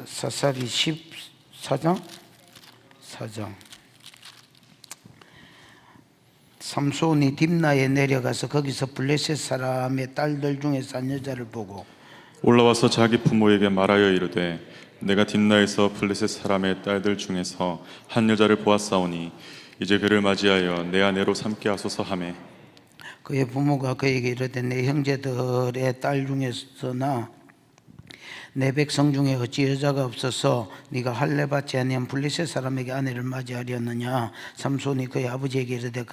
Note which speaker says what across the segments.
Speaker 1: 사사기 14장 4장. 삼손이 딥나에 내려가서 거기서 블레셋 사람의 딸들 중에서 한 여자를 보고
Speaker 2: 올라와서 자기 부모에게 말하여 이르되 내가 딥나에서 블레셋 사람의 딸들 중에서 한 여자를 보았사오니 이제 그를 맞이하여 내 아내로 삼게 하소서 하매
Speaker 1: 그의 부모가 그에게 이르되 내 형제들의 딸 중에서나 내 백성 중에 어찌 여자가 없어서 네가 할례 받지 아니한 블레셋 사람에게 아내를 맞이하려느냐. 삼손이 그의 아버지에게 이르되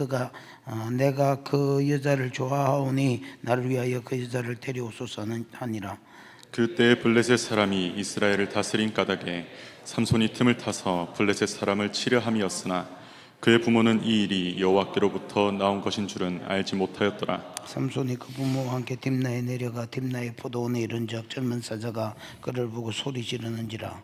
Speaker 1: 내가 그 여자를 좋아하오니 나를 위하여 그 여자를 데려오소서 하니라.
Speaker 2: 그때 블레셋 사람이 이스라엘을 다스린 까닭에 삼손이 틈을 타서 블레셋 사람을 치려 함이었으나 그의 부모는 이 일이 여호와께로부터 나온 것인 줄은 알지 못하였더라.
Speaker 1: 삼손이 그 부모와 함께 딥나에 내려가 딥나의 포도원에 이른적 젊은 사자가 그를 보고 소리 지르는지라.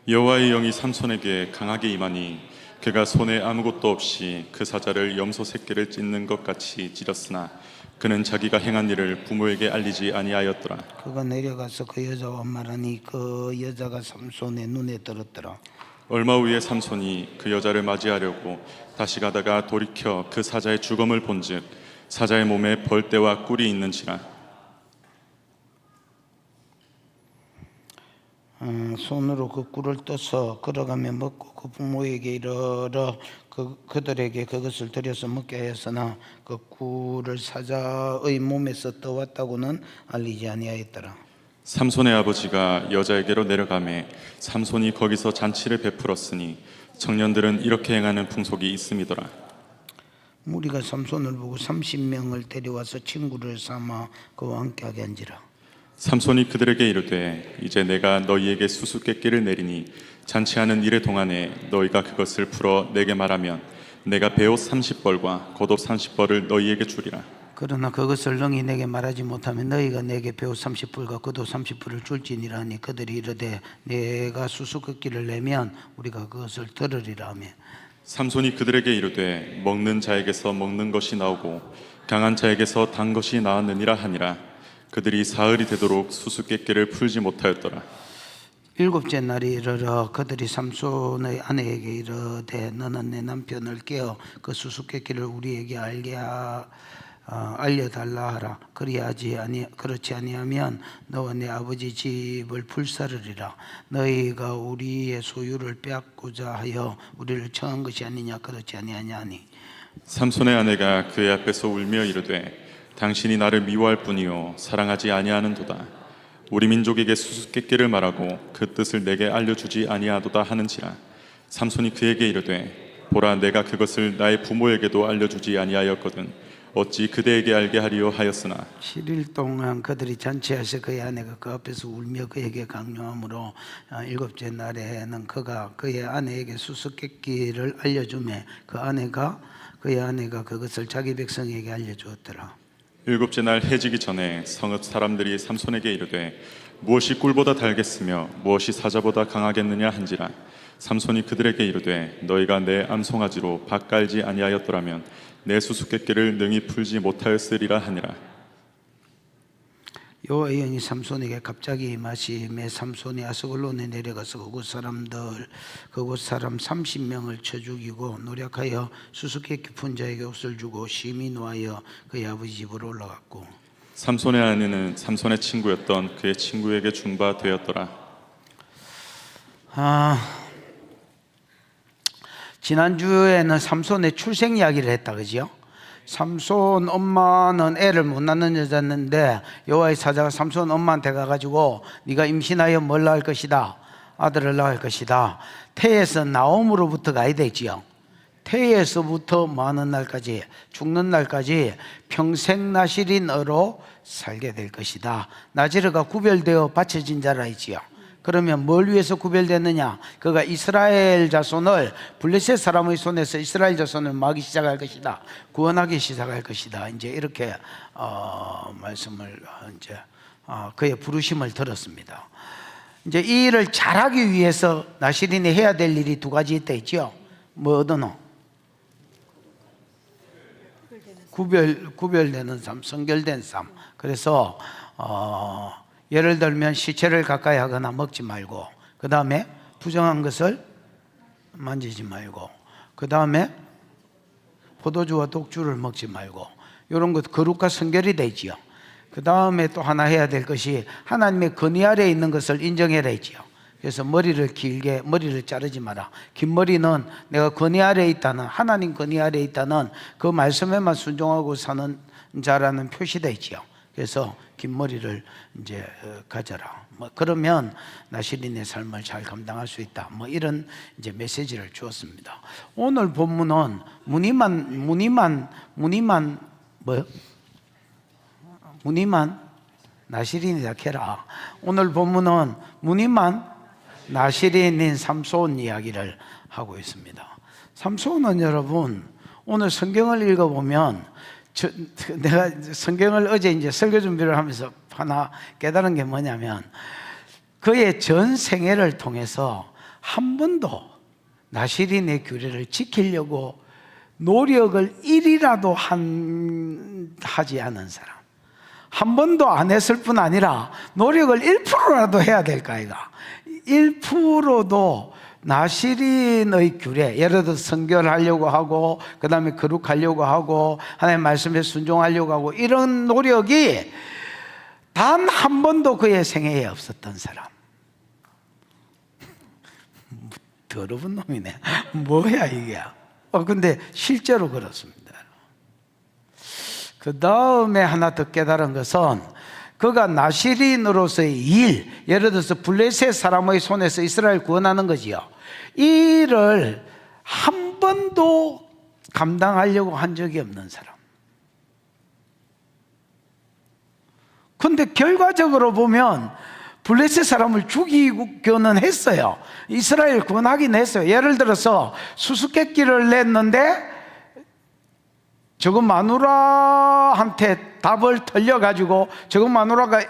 Speaker 2: 여호와의 영이 삼손에게 강하게 임하니 그가 손에 아무것도 없이 그 사자를 염소 새끼를 찢는 것 같이 찢었으나 그는 자기가 행한 일을 부모에게 알리지 아니하였더라.
Speaker 1: 그가 내려가서 그 여자와 말하니 그 여자가 삼손의 눈에 들었더라.
Speaker 2: 얼마 후에 삼손이 그 여자를 맞이하려고 다시 가다가 돌이켜 그 사자의 주검을 본즉 사자의 몸에 벌떼와 꿀이 있는지라.
Speaker 1: 손으로 그 꿀을 떠서 걸어가며 먹고 그 부모에게 이르러 그들에게 그것을 들여서 먹게 하였으나 그 꿀을 사자의 몸에서 떠왔다고는 알리지 아니하였더라.
Speaker 2: 삼손의 아버지가 여자에게로 내려가매 삼손이 거기서 잔치를 베풀었으니 청년들은 이렇게 행하는 풍속이 있음이더라.
Speaker 1: 무리가 삼손을 보고 30명을 데려와서 친구를 삼아 그와 함께하게 한지라.
Speaker 2: 삼손이 그들에게 이르되 이제 내가 너희에게 수수께끼를 내리니 잔치하는 일의 동안에 너희가 그것을 풀어 내게 말하면 내가 베옷 30벌과 겉옷 30벌을 너희에게 주리라.
Speaker 1: 그러나 그것을 능히 내게 말하지 못하면 너희가 내게 베옷 30불과 겉옷 30불을 줄지니라 하니 그들이 이르되 내가 수수께끼를 내면 우리가 그것을 들으리라 하며
Speaker 2: 삼손이 그들에게 이르되 먹는 자에게서 먹는 것이 나오고 강한 자에게서 단 것이 나왔느니라 하니라. 그들이 사흘이 되도록 수수께끼를 풀지 못하였더라.
Speaker 1: 일곱째 날이 이르러 그들이 삼손의 아내에게 이르되 너는 내 남편을 깨어 그 수수께끼를 우리에게 알려달라 하라. 그렇지 아니하면 너와 내 아버지 집을 불사르리라. 너희가 우리의 소유를 빼앗고자 하여 우리를 청한 것이 아니냐. 그렇지 아니하냐니.
Speaker 2: 삼손의 아내가 그의 앞에서 울며 이르되 당신이 나를 미워할 뿐이요 사랑하지 아니하는도다. 우리 민족에게 수수께끼를 말하고 그 뜻을 내게 알려주지 아니하도다 하는지라. 삼손이 그에게 이르되 보라 내가 그것을 나의 부모에게도 알려주지 아니하였거든 어찌 그대에게 알게 하리요 하였으나
Speaker 1: 7일 동안 그들이 잔치하여 그의 아내가 그 앞에서 울며 그에게 강요하므로 일곱째 날에는 그가 그의 아내에게 수수께끼를 알려주매 그의 아내가 그것을 자기 백성에게 알려주었더라.
Speaker 2: 일곱째 날 해지기 전에 성읍 사람들이 삼손에게 이르되 무엇이 꿀보다 달겠으며 무엇이 사자보다 강하겠느냐 한지라. 삼손이 그들에게 이르되 너희가 내 암송아지로 밭 깔지 아니하였더라면 내 수수께끼를 능히 풀지 못하였으리라 하니라.
Speaker 1: 여호와의 영이 삼손에게 갑자기 임하시매 삼손이 아스글론에 내려가서 그곳 사람 30명을 쳐 죽이고 노력하여 수수께끼 푼 자에게 옷을 주고 심히 노하여 그의 아버지 집으로 올라갔고
Speaker 2: 삼손의 아내는 삼손의 친구였던 그의 친구에게 준 바 되었더라.
Speaker 1: 지난주에는 삼손의 출생 이야기를 했다 그죠? 삼손 엄마는 애를 못 낳는 여자였는데 여호와의 사자가 삼손 엄마한테 가가지고 네가 임신하여 뭘 낳을 것이다. 아들을 낳을 것이다. 태에서 나옴으로부터 가야 되지요. 태에서부터 많은 날까지 죽는 날까지 평생 나실인으로 살게 될 것이다. 나지르가 구별되어 바쳐진 자라이지요. 그러면 뭘 위해서 구별됐느냐? 그가 이스라엘 자손을 블레셋 사람의 손에서 이스라엘 자손을 막기 시작할 것이다. 구원하기 시작할 것이다. 이제 이렇게 말씀을 그의 부르심을 들었습니다. 이제 이 일을 잘하기 위해서 나실인이 해야 될 일이 두 가지 있다 있죠. 뭐 어떠노? 구별되는 삶, 성결된 삶. 그래서 예를 들면 시체를 가까이 하거나 먹지 말고, 그 다음에 부정한 것을 만지지 말고, 그 다음에 포도주와 독주를 먹지 말고, 이런 것 거룩과 성결이 되지요. 그 다음에 또 하나 해야 될 것이 하나님의 권위 아래에 있는 것을 인정해야 되지요. 그래서 머리를 자르지 마라. 긴 머리는 내가 권위 아래에 있다는, 하나님 권위 아래에 있다는 그 말씀에만 순종하고 사는 자라는 표시되지요. 그래서 긴 머리를 이제 가져라. 뭐 그러면 나시린의 삶을 잘 감당할 수 있다. 뭐 이런 이제 메시지를 주었습니다. 오늘 본문은 무늬만 나시린이라 캐라. 오늘 본문은 무늬만 나시린인 삼손 이야기를 하고 있습니다. 삼손은 여러분, 오늘 성경을 읽어보면 내가 성경을 어제 이제 설교 준비를 하면서 하나 깨달은 게 뭐냐면, 그의 전 생애를 통해서 한 번도 나시린의 규례를 지키려고 노력을 일이라도 하지 않은 사람, 한 번도 안 했을 뿐 아니라 노력을 1%라도 해야 될까 아이가. 1%도 나시린의 규례, 예를 들어 성결하려고 하고, 그 다음에 거룩하려고 하고, 하나님의 말씀에 순종하려고 하고, 이런 노력이 단 한 번도 그의 생애에 없었던 사람. 더러운 놈이네. 뭐야 이게. 근데 실제로 그렇습니다. 그 다음에 하나 더 깨달은 것은, 그가 나시린으로서의 일, 예를 들어서 블레셋 사람의 손에서 이스라엘 구원하는 거지요. 이 일을 한 번도 감당하려고 한 적이 없는 사람. 근데 결과적으로 보면 블레셋 사람을 죽이고는 했어요. 이스라엘 구원하긴 했어요. 예를 들어서 수수께끼를 냈는데 저거 마누라한테 답을 틀려가지고, 저거 마누라가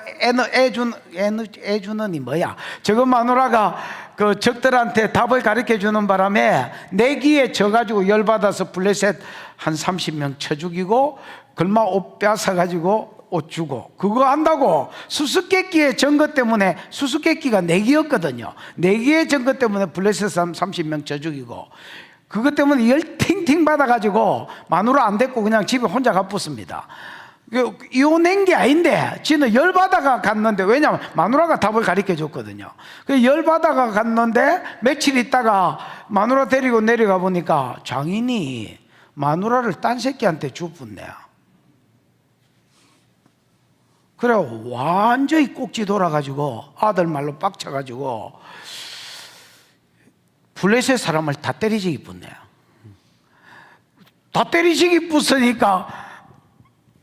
Speaker 1: 애주는이 뭐야? 저거 마누라가 그 적들한테 답을 가르쳐 주는 바람에 내기에 져가지고 열받아서 블레셋 한 30명 쳐 죽이고, 걸마 옷 뺏어가지고 옷 주고, 그거 한다고 수수께끼의 증거 때문에, 수수께끼가 내기였거든요. 내기의 증거 때문에 블레셋 사람 30명 쳐 죽이고, 그것 때문에 열 팅팅 받아가지고 마누라 안 됐고 그냥 집에 혼자 가붙습니다. 이혼한 게 아닌데 지는 열받아가 갔는데, 왜냐하면 마누라가 답을 가르쳐 줬거든요. 열받아가 갔는데 며칠 있다가 마누라 데리고 내려가 보니까 장인이 마누라를 딴 새끼한테 주었네. 그래 완전히 꼭지 돌아가지고 아들 말로 빡쳐가지고 블레셋 사람을 다 때리지기 붙네요. 다 때리지기 붙으니까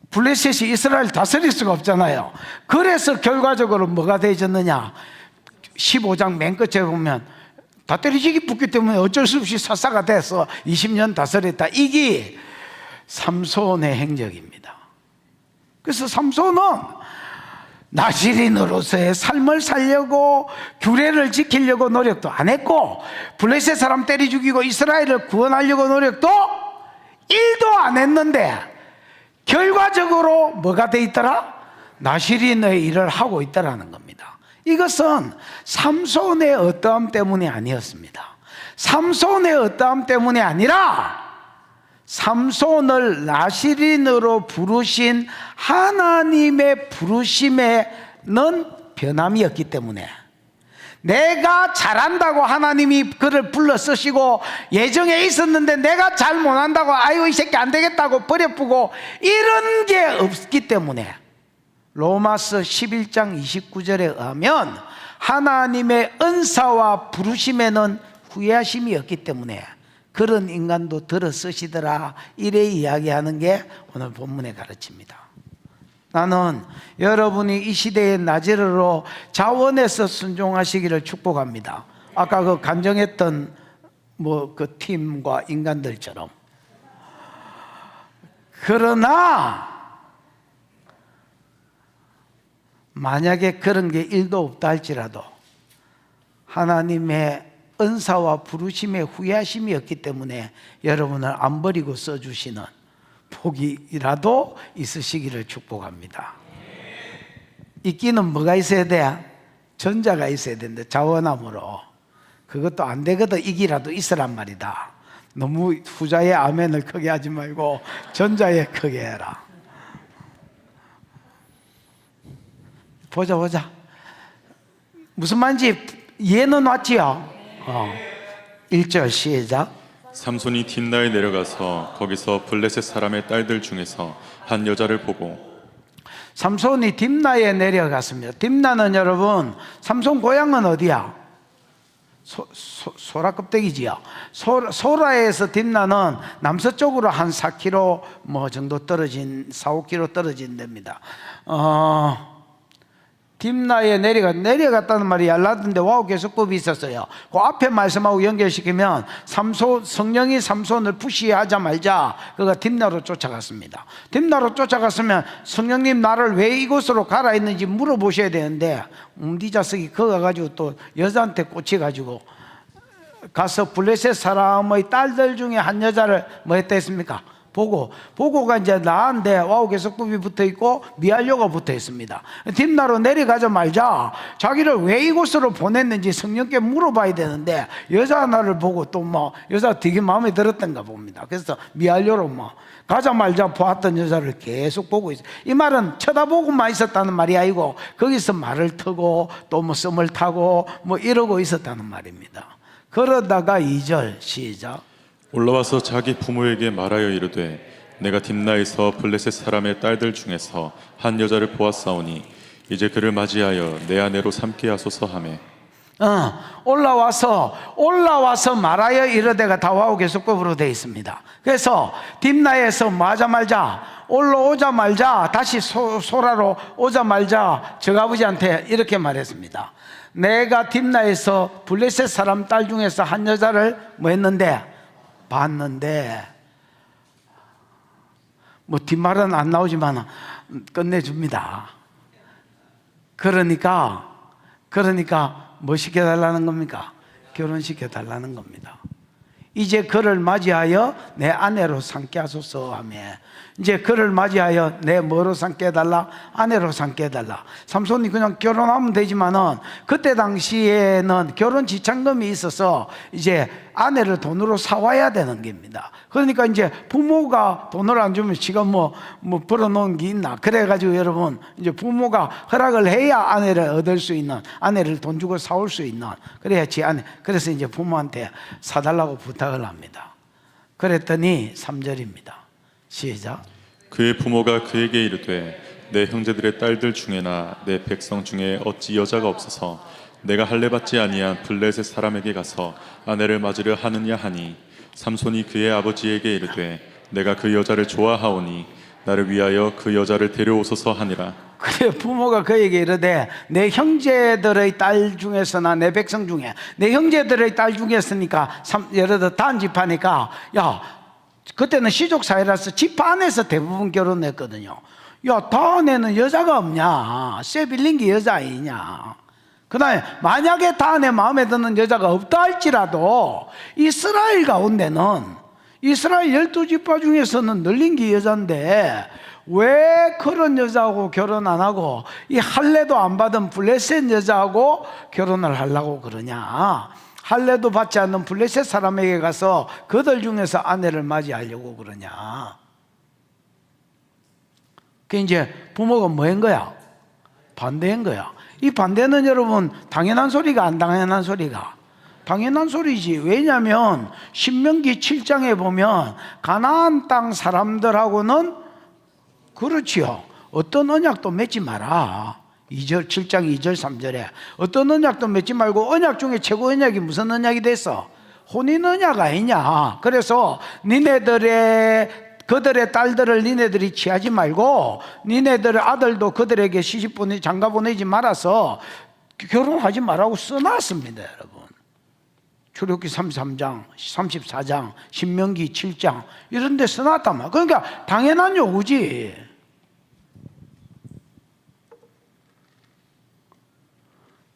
Speaker 1: 블레셋이 이스라엘 다스릴 수가 없잖아요. 그래서 결과적으로 뭐가 되어졌느냐, 15장 맨 끝에 보면 다 때리지기 붙기 때문에 어쩔 수 없이 사사가 돼서 20년 다스렸다. 이게 삼손의 행적입니다. 그래서 삼손은 나시린으로서의 삶을 살려고 규례를 지키려고 노력도 안 했고, 블레셋 사람 때리 죽이고 이스라엘을 구원하려고 노력도 1도 안 했는데 결과적으로 뭐가 돼 있더라? 나시린의 일을 하고 있다라는 겁니다. 이것은 삼손의 어떠함 때문이 아니었습니다. 삼손의 어떠함 때문이 아니라 삼손을 나시린으로 부르신 하나님의 부르심에는 변함이었기 때문에, 내가 잘한다고 하나님이 그를 불러 쓰시고 예정에 있었는데 내가 잘 못한다고 아이고 이 새끼 안 되겠다고 버려두고 이런 게 없기 때문에, 로마서 11장 29절에 의하면 하나님의 은사와 부르심에는 후회하심이 없기 때문에 그런 인간도 들어 쓰시더라, 이래 이야기하는 게 오늘 본문의 가르침입니다. 나는 여러분이 이 시대의 나제르로 자원해서 순종하시기를 축복합니다. 아까 그 간증했던 그 팀과 인간들처럼. 그러나 만약에 그런 게 1도 없다 할지라도 하나님의 은사와 부르심의 후회하심이 없기 때문에 여러분을 안 버리고 써주시는 복이라도 있으시기를 축복합니다. 이끼는 뭐가 있어야 돼? 전자가 있어야 된다. 자원함으로. 그것도 안 되거든. 이기라도 있으란 말이다. 너무 후자의 아멘을 크게 하지 말고 전자에 크게 해라. 보자. 무슨 말인지 이해는 왔지요? 1절 시작.
Speaker 2: 삼손이 딥나에 내려가서 거기서 블레셋 사람의 딸들 중에서 한 여자를 보고
Speaker 1: 삼손이 딥나에 내려갔습니다. 딥나는 여러분, 삼손 고향은 어디야? 소라 껍데기지요. 소라에서 딥나는 남서쪽으로 한 4km 뭐 정도 떨어진 4-5km 떨어진 데입니다. 딥나에 내려갔다는 말이 얄라든데 와우 계속법이 있었어요. 그 앞에 말씀하고 연결시키면 성령이 삼손을 푸시하자마자 그가 딥나로 쫓아갔습니다. 딥나로 쫓아갔으면 성령님 나를 왜 이곳으로 가라 했는지 물어보셔야 되는데 네 자식이 거기 가가지고 또 여자한테 꽂혀가지고 가서 블레셋 사람의 딸들 중에 한 여자를 뭐 했다 했습니까? 보고가 이제 나한테 와우 계속법이 붙어 있고 미알료가 붙어 있습니다. 딥나로 내려가자 말자 자기를 왜 이곳으로 보냈는지 성령께 물어봐야 되는데 여자 하나를 보고 또 뭐 여자 되게 마음에 들었던가 봅니다. 그래서 미알료로 뭐 가자 말자 보았던 여자를 계속 보고 있어요. 이 말은 쳐다보고만 있었다는 말이 아니고 거기서 말을 트고 또 뭐 썸을 타고 뭐 이러고 있었다는 말입니다. 그러다가 2절 시작.
Speaker 2: 올라와서 자기 부모에게 말하여 이르되 내가 딥나에서 블레셋 사람의 딸들 중에서 한 여자를 보았사오니 이제 그를 맞이하여 내 아내로 삼게 하소서 하매
Speaker 1: 올라와서 말하여 이르되가 다 와우 계속법으로 되어 있습니다. 그래서 딥나에서 올라오자 말자 다시 소라로 오자 말자 저아버지한테 이렇게 말했습니다. 내가 딥나에서 블레셋 사람 딸 중에서 한 여자를 뭐 했는데 봤는데 뭐 뒷말은 안 나오지만 끝내줍니다. 그러니까 뭐 시켜달라는 겁니까? 결혼시켜달라는 겁니다. 이제 그를 맞이하여 내 아내로 삼게 하소서 하며 이제 그를 맞이하여 내 뭐로 삼게 해달라? 아내로 삼게 해달라. 삼손이 그냥 결혼하면 되지만은 그때 당시에는 결혼 지참금이 있어서 이제 아내를 돈으로 사와야 되는 겁니다. 그러니까 이제 부모가 돈을 안 주면 지가 뭐 벌어놓은 게 있나? 그래가지고 여러분 이제 부모가 허락을 해야 아내를 얻을 수 있는, 아내를 돈 주고 사올 수 있는, 그래야지 그래서 이제 부모한테 사달라고 부탁을 합니다. 그랬더니 3절입니다. 시작.
Speaker 2: 그의 부모가 그에게 이르되 내 형제들의 딸들 중에나 내 백성 중에 어찌 여자가 없어서 내가 할례받지 아니한 블레셋 사람에게 가서 아내를 맞으려 하느냐 하니 삼손이 그의 아버지에게 이르되 내가 그 여자를 좋아하오니 나를 위하여 그 여자를 데려오소서 하니라.
Speaker 1: 그래 부모가 그에게 이르되 내 형제들의 딸 중에서나 내 백성 중에 내 형제들의 딸 중에서니까 예를 들어 단집하니까 야 그때는 시족사회라서 집 안에서 대부분 결혼했거든요. 야 다안에는 여자가 없냐? 쇠 빌린 게 여자 아니냐? 그 다음에 만약에 다안에 마음에 드는 여자가 없다 할지라도 이스라엘 가운데는 이스라엘 12지파 중에서는 늘린 게 여자인데 왜 그런 여자하고 결혼 안 하고 이 할례도 안 받은 블레셋 여자하고 결혼을 하려고 그러냐? 할례도 받지 않는 블레셋 사람에게 가서 그들 중에서 아내를 맞이하려고 그러냐? 그 이제 부모가 뭐 한 거야? 반대한 거야. 이 반대는 여러분 당연한 소리가 안 당연한 소리가? 당연한 소리지. 왜냐하면 신명기 7장에 보면 가나안 땅 사람들하고는 그렇지요. 어떤 언약도 맺지 마라. 7장 2절 3절에 어떤 언약도 맺지 말고 언약 중에 최고 언약이 무슨 언약이 됐어? 혼인 언약 아니냐. 그래서 그들의 딸들을 니네들이 취하지 말고 니네들의 아들도 그들에게 시집 장가 보내지 말아서 결혼하지 말라고 써놨습니다. 여러분 출애굽기 33장 34장 신명기 7장 이런 데 써놨단 말이야. 그러니까 당연한 요구지.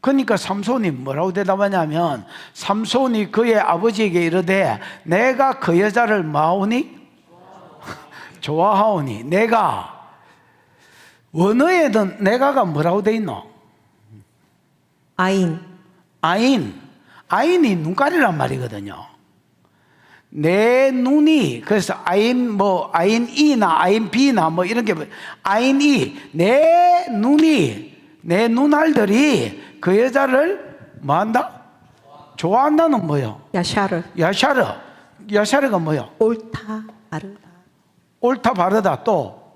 Speaker 1: 그러니까 삼손이 뭐라고 대답하냐면 삼손이 그의 아버지에게 이르되 내가 그 여자를 마오니? 좋아하오니 내가 원어에는 내가가 뭐라고 돼 있노?
Speaker 3: 아인.
Speaker 1: 아인이 눈깔이란 말이거든요. 내 눈이, 그래서 아인이나 아인비나 뭐 이런 게, 아인이, 내 눈이, 내 눈알들이 그 여자를 뭐 한다? 좋아한다는 뭐요?
Speaker 3: 야샤르.
Speaker 1: 야샤르가 뭐요?
Speaker 3: 옳다, 바르다.
Speaker 1: 옳다, 바르다, 또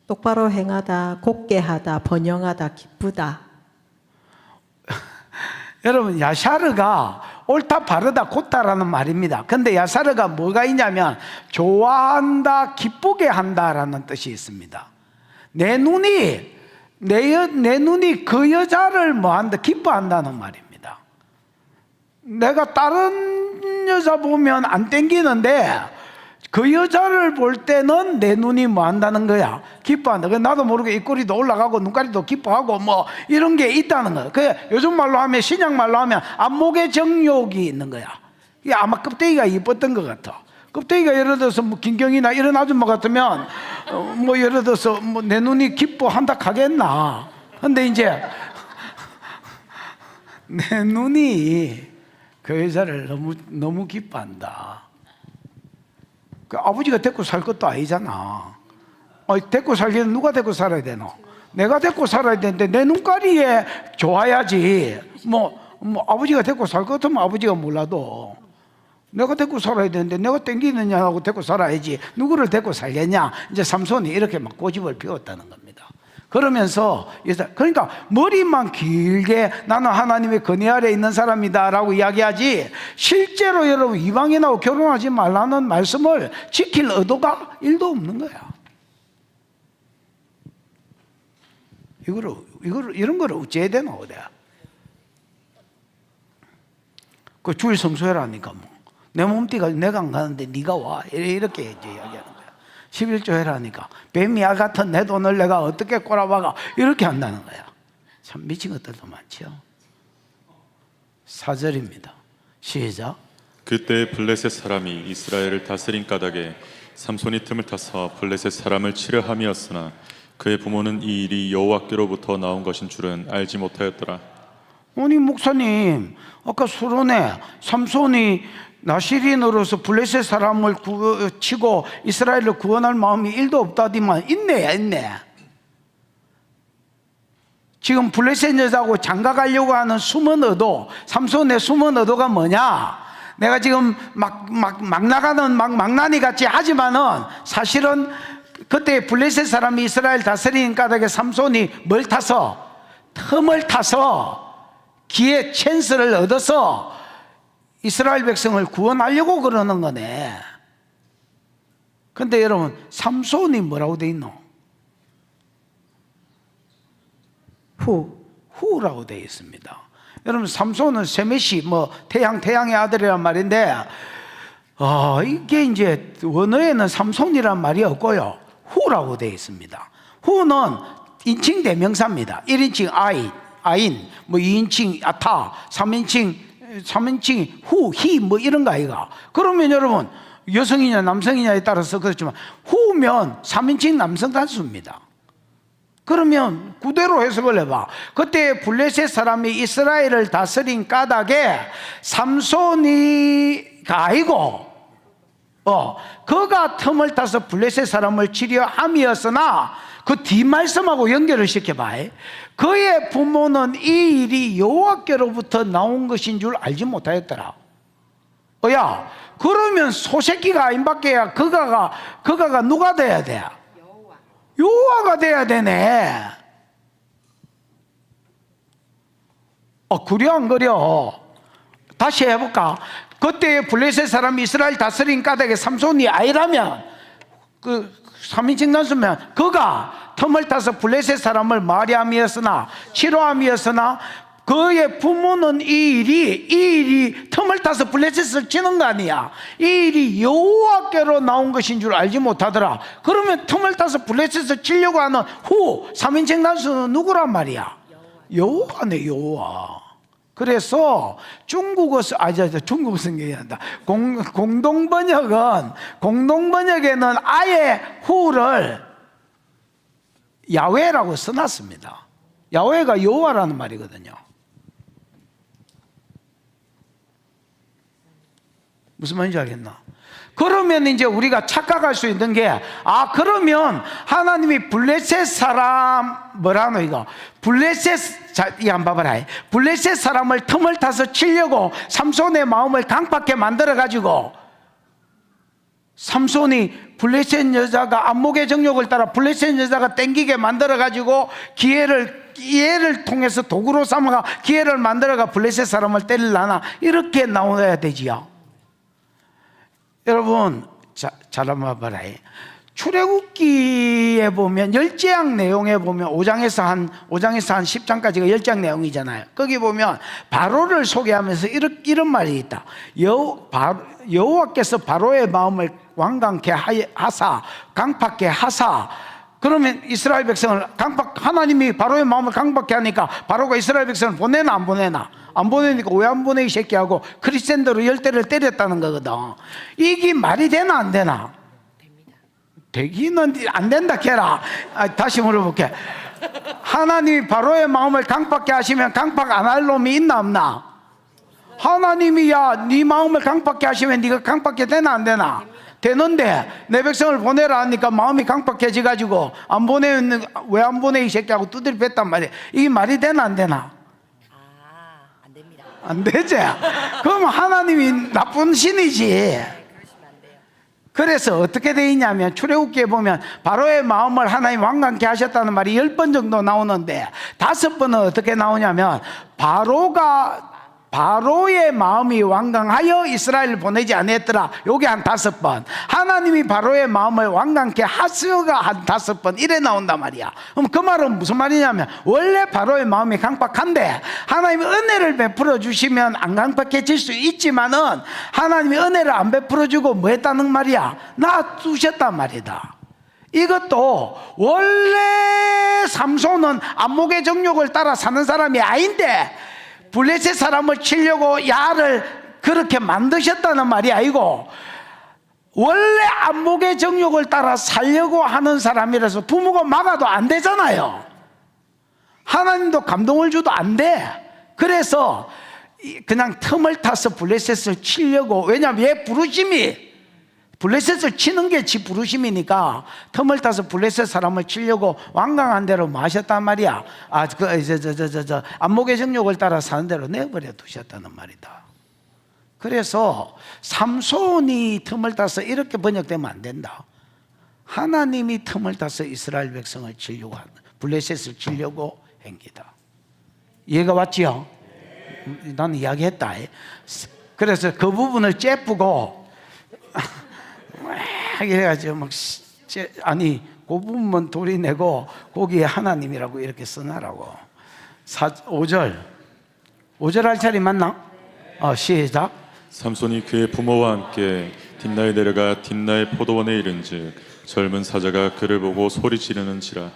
Speaker 3: 똑바로 행하다, 곱게 하다, 번영하다, 기쁘다.
Speaker 1: 여러분, 야샤르가 옳다, 바르다, 곧다라는 말입니다. 근데 야샤르가 뭐가 있냐면 좋아한다, 기쁘게 한다라는 뜻이 있습니다. 내 눈이 그 여자를 뭐한다? 기뻐한다는 말입니다. 내가 다른 여자 보면 안 땡기는데 그 여자를 볼 때는 내 눈이 뭐 한다는 거야? 기뻐한다. 나도 모르게 입꼬리도 올라가고 눈가리도 기뻐하고 뭐 이런 게 있다는 거야. 그 요즘 말로 하면, 신약 말로 하면 안목의 정욕이 있는 거야. 이게 아마 껍데기가 이뻤던 것 같아. 껍데기가 예를 들어서 뭐 김경이나 이런 아줌마 같으면 뭐 예를 들어서 뭐 내 눈이 기뻐한다 하겠나. 근데 이제 내 눈이 그 여자를 너무 기뻐한다. 그 아버지가 데리고 살 것도 아니잖아. 데리고 살기는 누가 데리고 살아야 되노? 내가 데리고 살아야 되는데 내 눈가리에 좋아야지. 뭐 아버지가 데리고 살 것 같으면 아버지가 몰라도 내가 데리고 살아야 되는데 내가 땡기느냐 하고 데리고 살아야지. 누구를 데리고 살겠냐? 이제 삼손이 이렇게 막 고집을 피웠다는 겁니다. 그러면서 그러니까 머리만 길게 나는 하나님의 건의 아래 있는 사람이다 라고 이야기하지, 실제로 여러분 이방인하고 결혼하지 말라는 말씀을 지킬 의도가 1도 없는 거야. 이런 거를 어찌해야 되나? 어디야? 그 주일 성수해라니까 뭐. 내 몸띠가 내가 안 가는데 네가 와, 이렇게 이제 이야기하는 거야. 11조 해라니까 뱀이 알 같은 내 돈을 내가 어떻게 꼬라박아, 이렇게 한다는 거야. 참 미친 것들도 많지요. 4절입니다. 시작.
Speaker 2: 그때 블레셋 사람이 이스라엘을 다스린 까닭에 삼손이 틈을 타서 블레셋 사람을 치려 함이었으나 그의 부모는 이 일이 여호와께로부터 나온 것인 줄은 알지 못하였더라.
Speaker 1: 아니 목사님, 아까 수론에 삼손이 나시린으로서 블레셋 사람을 치고 이스라엘을 구원할 마음이 1도 없다디만 있네. 지금 블레셋 여자하고 장가가려고 하는 숨은 의도, 삼손의 숨은 의도가 뭐냐? 내가 지금 막 나가는 망나니 같이 하지만은 사실은 그때 블레셋 사람이 이스라엘 다스리는 까닭에 삼손이 틈을 타서 기회 찬스를 얻어서 이스라엘 백성을 구원하려고 그러는 거네. 근데 여러분, 삼손이 뭐라고 돼 있노? 후라고 돼 있습니다. 여러분, 삼손은 세메시, 태양의 아들이란 말인데, 이게 이제 원어에는 삼손이란 말이 없고요, 후라고 돼 있습니다. 후는 인칭 대명사입니다. 1인칭 아인, 2인칭 아타, 3인칭 후, 히 이런 거 아이가. 그러면 여러분, 여성이냐 남성이냐에 따라서 그렇지만 후면 3인칭 남성 단수입니다. 그러면 그대로 해석을 해봐. 그때 블레셋 사람이 이스라엘을 다스린 까닭에 삼손이가 아니고 그가 틈을 타서 블레셋 사람을 치려 함이었으나, 그 뒷말씀하고 연결을 시켜봐. 그의 부모는 이 일이 여호와께로부터 나온 것인 줄 알지 못하였더라. 야, 그러면 소새끼가 아닌밖에야 그가가 누가 돼야 돼? 여호와가 돼야 되네. 그래 안 그려? 다시 해볼까? 그때 블레셋 사람이 이스라엘 다스린 까닭에 삼손이 아니라면, 그 3인칭 단수면 그가 틈을 타서 블레셋 사람을 마리함이었으나 치료함이었으나 그의 부모는 이 일이 틈을 타서 블레셋을 치는 거 아니야. 이 일이 여호와께로 나온 것인 줄 알지 못하더라. 그러면 틈을 타서 블레셋을 치려고 하는 3인칭 단수는 누구란 말이야? 여호와네, 여호와. 그래서 중국어 성경이 한다. 공동번역에는 아예 후를 야훼라고 써놨습니다. 야훼가 여호와라는 말이거든요. 무슨 말인지 알겠나? 그러면 이제 우리가 착각할 수 있는 게, 그러면 하나님이 블레셋 사람, 뭐라노, 이거? 블레셋, 자, 이거 한번 봐봐라. 블레셋 사람을 틈을 타서 치려고 삼손의 마음을 강팍하게 만들어가지고, 삼손이 블레셋 여자가 안목의 정욕을 따라 블레셋 여자가 땡기게 만들어가지고 기회를 통해서 도구로 삼아가 기회를 만들어가 블레셋 사람을 때리려나? 이렇게 나와야 되지요. 여러분, 잘 한번 봐라. 출애굽기에 보면 열재앙 내용에 보면 5장에서 한 10장까지가 열재앙 내용이잖아요. 거기 보면 바로를 소개하면서 이런 말이 있다. 여호와께서 바로의 마음을 완강케 하사, 강팍게 하사. 그러면 이스라엘 백성을 하나님이 바로의 마음을 강팍게 하니까 바로가 이스라엘 백성을 보내나 안 보내나? 안 보내니까 왜 안 보내 이 새끼하고 크리스천대로 10대를 때렸다는 거거든. 이게 말이 되나 안 되나? 되기는 안 된다 캐라. 다시 물어볼게. 하나님이 바로의 마음을 강팍게 하시면 강팍 안 할 놈이 있나 없나? 하나님이 네 마음을 강팍게 하시면 네가 강팍게 되나 안 되나? 되는데 내 백성을 보내라 하니까 마음이 강팍해져 가지고 왜 안 보내 이 새끼하고 두드려 팼단 말이야. 이게 말이 되나 안 되나?
Speaker 4: 안 됩니다.
Speaker 1: 안 되지. 그럼 하나님이 나쁜 신이지. 그래서 어떻게 돼 있냐면 출애굽기에 보면 바로의 마음을 하나님 완강케 하셨다는 말이 10번 정도 나오는데 5번은 어떻게 나오냐면 바로의 마음이 완강하여 이스라엘을 보내지 않았더라. 요게 한 5번. 하나님이 바로의 마음을 완강케 하시어가 한 5번 이래 나온단 말이야. 그럼 그 말은 무슨 말이냐면 원래 바로의 마음이 강팍한데 하나님이 은혜를 베풀어 주시면 안 강팍해질 수 있지만은 하나님이 은혜를 안 베풀어 주고 뭐 했다는 말이야? 놔두셨단 말이다. 이것도 원래 삼손은 안목의 정욕을 따라 사는 사람이 아닌데 블레셋 사람을 치려고 야를 그렇게 만드셨다는 말이 아니고 원래 안목의 정욕을 따라 살려고 하는 사람이라서 부모가 막아도 안 되잖아요. 하나님도 감동을 줘도 안 돼. 그래서 그냥 틈을 타서 블레셋을 치려고, 왜냐하면 얘 부르심이 블레셋을 치는 게 지 부르심이니까 틈을 타서 블레셋 사람을 치려고 완강한 대로 마셨단 말이야. 안목의 정욕을 따라 사는 대로 내버려 두셨다는 말이다. 그래서 삼손이 틈을 타서 이렇게 번역되면 안 된다. 하나님이 틈을 타서 이스라엘 백성을 치려고 한다. 블레셋을 치려고 행기다. 이해가 왔지요? 나는 이야기했다. 그래서 그 부분을 째쁘고 이래가지고 그 부분만 돌이내고 거기에 하나님이라고 이렇게 써놔라고. 5절 할 차례 맞나? 시작.
Speaker 2: 삼손이 그의 부모와 함께 딥나에 내려가 딥나의 포도원에 이른즉 젊은 사자가 그를 보고 소리 지르는지라.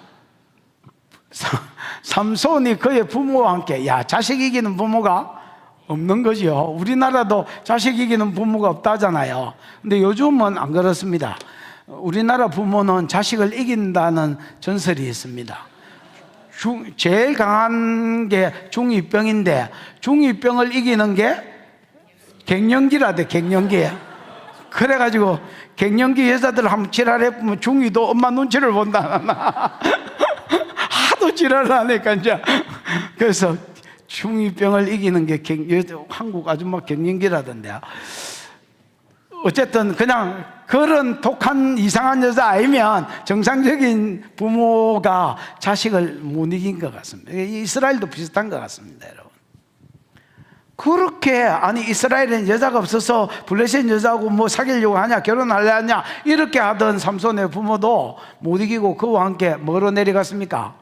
Speaker 1: 삼손이 그의 부모와 함께, 자식 이기는 부모가 없는 거죠. 우리나라도 자식 이기는 부모가 없다잖아요. 근데 요즘은 안 그렇습니다. 우리나라 부모는 자식을 이긴다는 전설이 있습니다. 제일 강한 게 중2병인데 중2병을 이기는 게 갱년기라대. 갱년기. 그래가지고 갱년기 여자들 한번 지랄해보면 중2도 엄마 눈치를 본다. 하도 지랄을 하니까 이제 그래서 중2병을 이기는 게 한국 아줌마 갱년기라던데. 어쨌든 그냥 그런 독한 이상한 여자 아니면 정상적인 부모가 자식을 못 이긴 것 같습니다. 이스라엘도 비슷한 것 같습니다, 여러분. 그렇게 이스라엘에는 여자가 없어서 블레셋 여자하고 뭐 사귀려고 하냐, 결혼하려 하냐 이렇게 하던 삼손의 부모도 못 이기고 그와 함께 뭐로 내려갔습니까?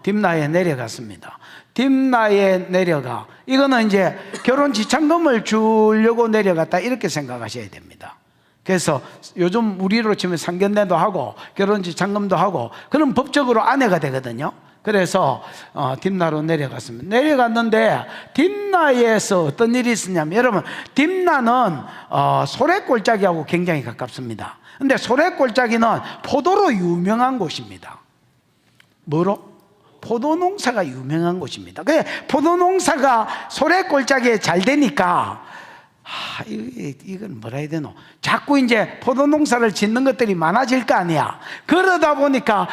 Speaker 1: 딥나에 내려갔습니다. 딥나에 내려가. 이거는 이제 결혼 지참금을 주려고 내려갔다 이렇게 생각하셔야 됩니다. 그래서 요즘 우리로 치면 상견례도 하고 결혼 지참금도 하고 그럼 법적으로 아내가 되거든요. 그래서 딥나로 내려갔습니다. 내려갔는데 딥나에서 어떤 일이 있었냐면, 여러분 딥나는 소래골짜기하고 굉장히 가깝습니다. 근데 소래골짜기는 포도로 유명한 곳입니다. 뭐로? 포도농사가 유명한 곳입니다. 그래, 포도농사가 소래골짜기에 잘 되니까 이건 뭐라 해야 되노? 자꾸 이제 포도농사를 짓는 것들이 많아질 거 아니야. 그러다 보니까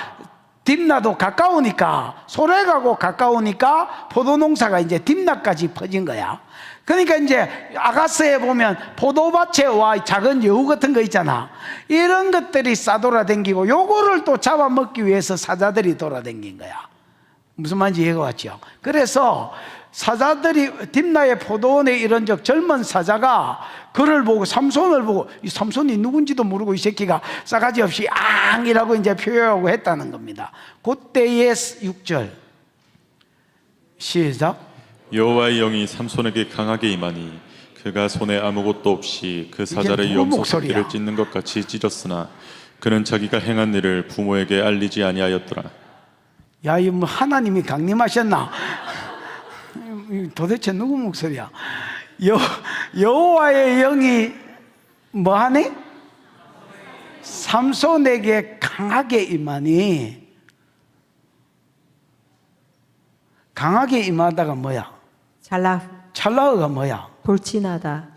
Speaker 1: 딥나도 가까우니까, 소래가고 가까우니까 포도농사가 이제 딥나까지 퍼진 거야. 그러니까 이제 아가스에 보면 포도밭에와 작은 여우 같은 거 있잖아. 이런 것들이 싸돌아다니고 요거를 또 잡아먹기 위해서 사자들이 돌아다닌 거야. 무슨 말인지 이해가 왔죠? 그래서 사자들이 딥나의 포도원에 이런 적 젊은 사자가 그를 보고 삼손을 보고 이 삼손이 누군지도 모르고 이 새끼가 싸가지 없이 앙이라고 이제 표현하고 했다는 겁니다. 그때의 6절 시작.
Speaker 2: 여호와의 영이 삼손에게 강하게 임하니 그가 손에 아무것도 없이 그 사자를
Speaker 1: 누구 목소리야?
Speaker 2: 염소새끼를 찢는 것 같이 찢었으나 그는 자기가 행한 일을 부모에게 알리지 아니하였더라.
Speaker 1: 야, 이 뭐 하나님이 강림하셨나? 도대체 누구 목소리야? 여호와의 영이 뭐 하니? 삼손에게 강하게 임하니. 강하게 임하다가 뭐야? 찰라어가 뭐야?
Speaker 3: 돌진하다.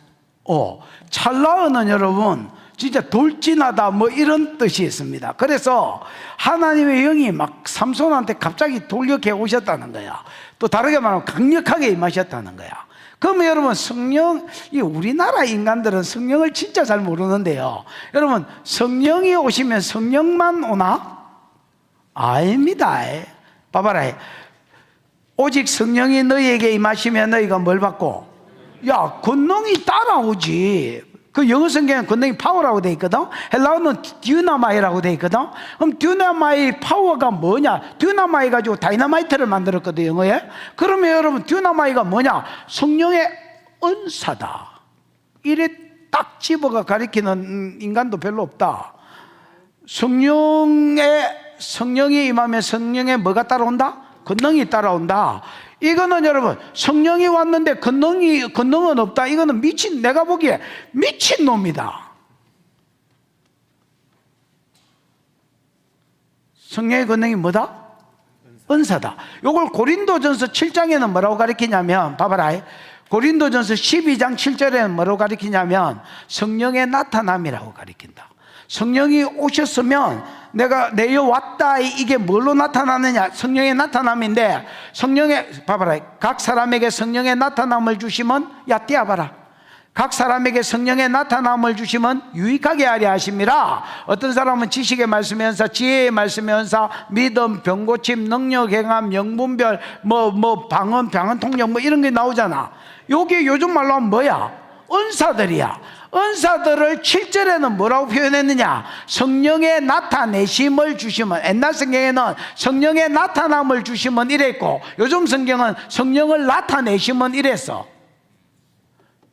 Speaker 1: 찰라어는 여러분 진짜 돌진하다 뭐 이런 뜻이 있습니다. 그래서 하나님의 영이 막 삼손한테 갑자기 돌격해 오셨다는 거야. 또 다르게 말하면 강력하게 임하셨다는 거야. 그러면 여러분 성령, 이 우리나라 인간들은 성령을 진짜 잘 모르는데요, 여러분 성령이 오시면 성령만 오나? 아닙니다. 봐봐라. 오직 성령이 너희에게 임하시면 너희가 뭘 받고? 야, 권능이 따라오지. 그 영어 성경에 권능이 파워라고 돼 있거든. 헬라어는 듀나마이라고 돼 있거든. 그럼 듀나마이 파워가 뭐냐? 듀나마이 가지고 다이너마이트를 만들었거든, 영어에. 그러면 여러분 듀나마이가 뭐냐? 성령의 은사다. 이래 딱 집어가 가리키는 인간도 별로 없다. 성령이 임하면 성령에 뭐가 따라온다? 권능이 따라온다. 이거는 여러분 성령이 왔는데 권능은 없다. 이거는 내가 보기에 미친 놈이다. 성령의 권능이 뭐다? 은사다. 요걸 고린도전서 7장에는 뭐라고 가르치냐면, 봐봐라. 고린도전서 12장 7절에는 뭐라고 가르치냐면 성령의 나타남이라고 가르친다. 성령이 오셨으면 내여 왔다, 이게 뭘로 나타나느냐? 성령의 나타남인데, 봐봐라. 각 사람에게 성령의 나타남을 주시면, 띄어봐라. 각 사람에게 성령의 나타남을 주시면 유익하게 하려 하심이라. 어떤 사람은 지식의 말씀의 은사, 지혜의 말씀의 은사, 믿음, 병고침, 능력, 행함, 영분별, 방언 통역 이런 게 나오잖아. 요게 요즘 말로 하면 뭐야? 은사들이야. 은사들을 7절에는 뭐라고 표현했느냐? 성령의 나타내심을 주시면. 옛날 성경에는 성령의 나타남을 주시면 이랬고, 요즘 성경은 성령을 나타내시면 이랬어.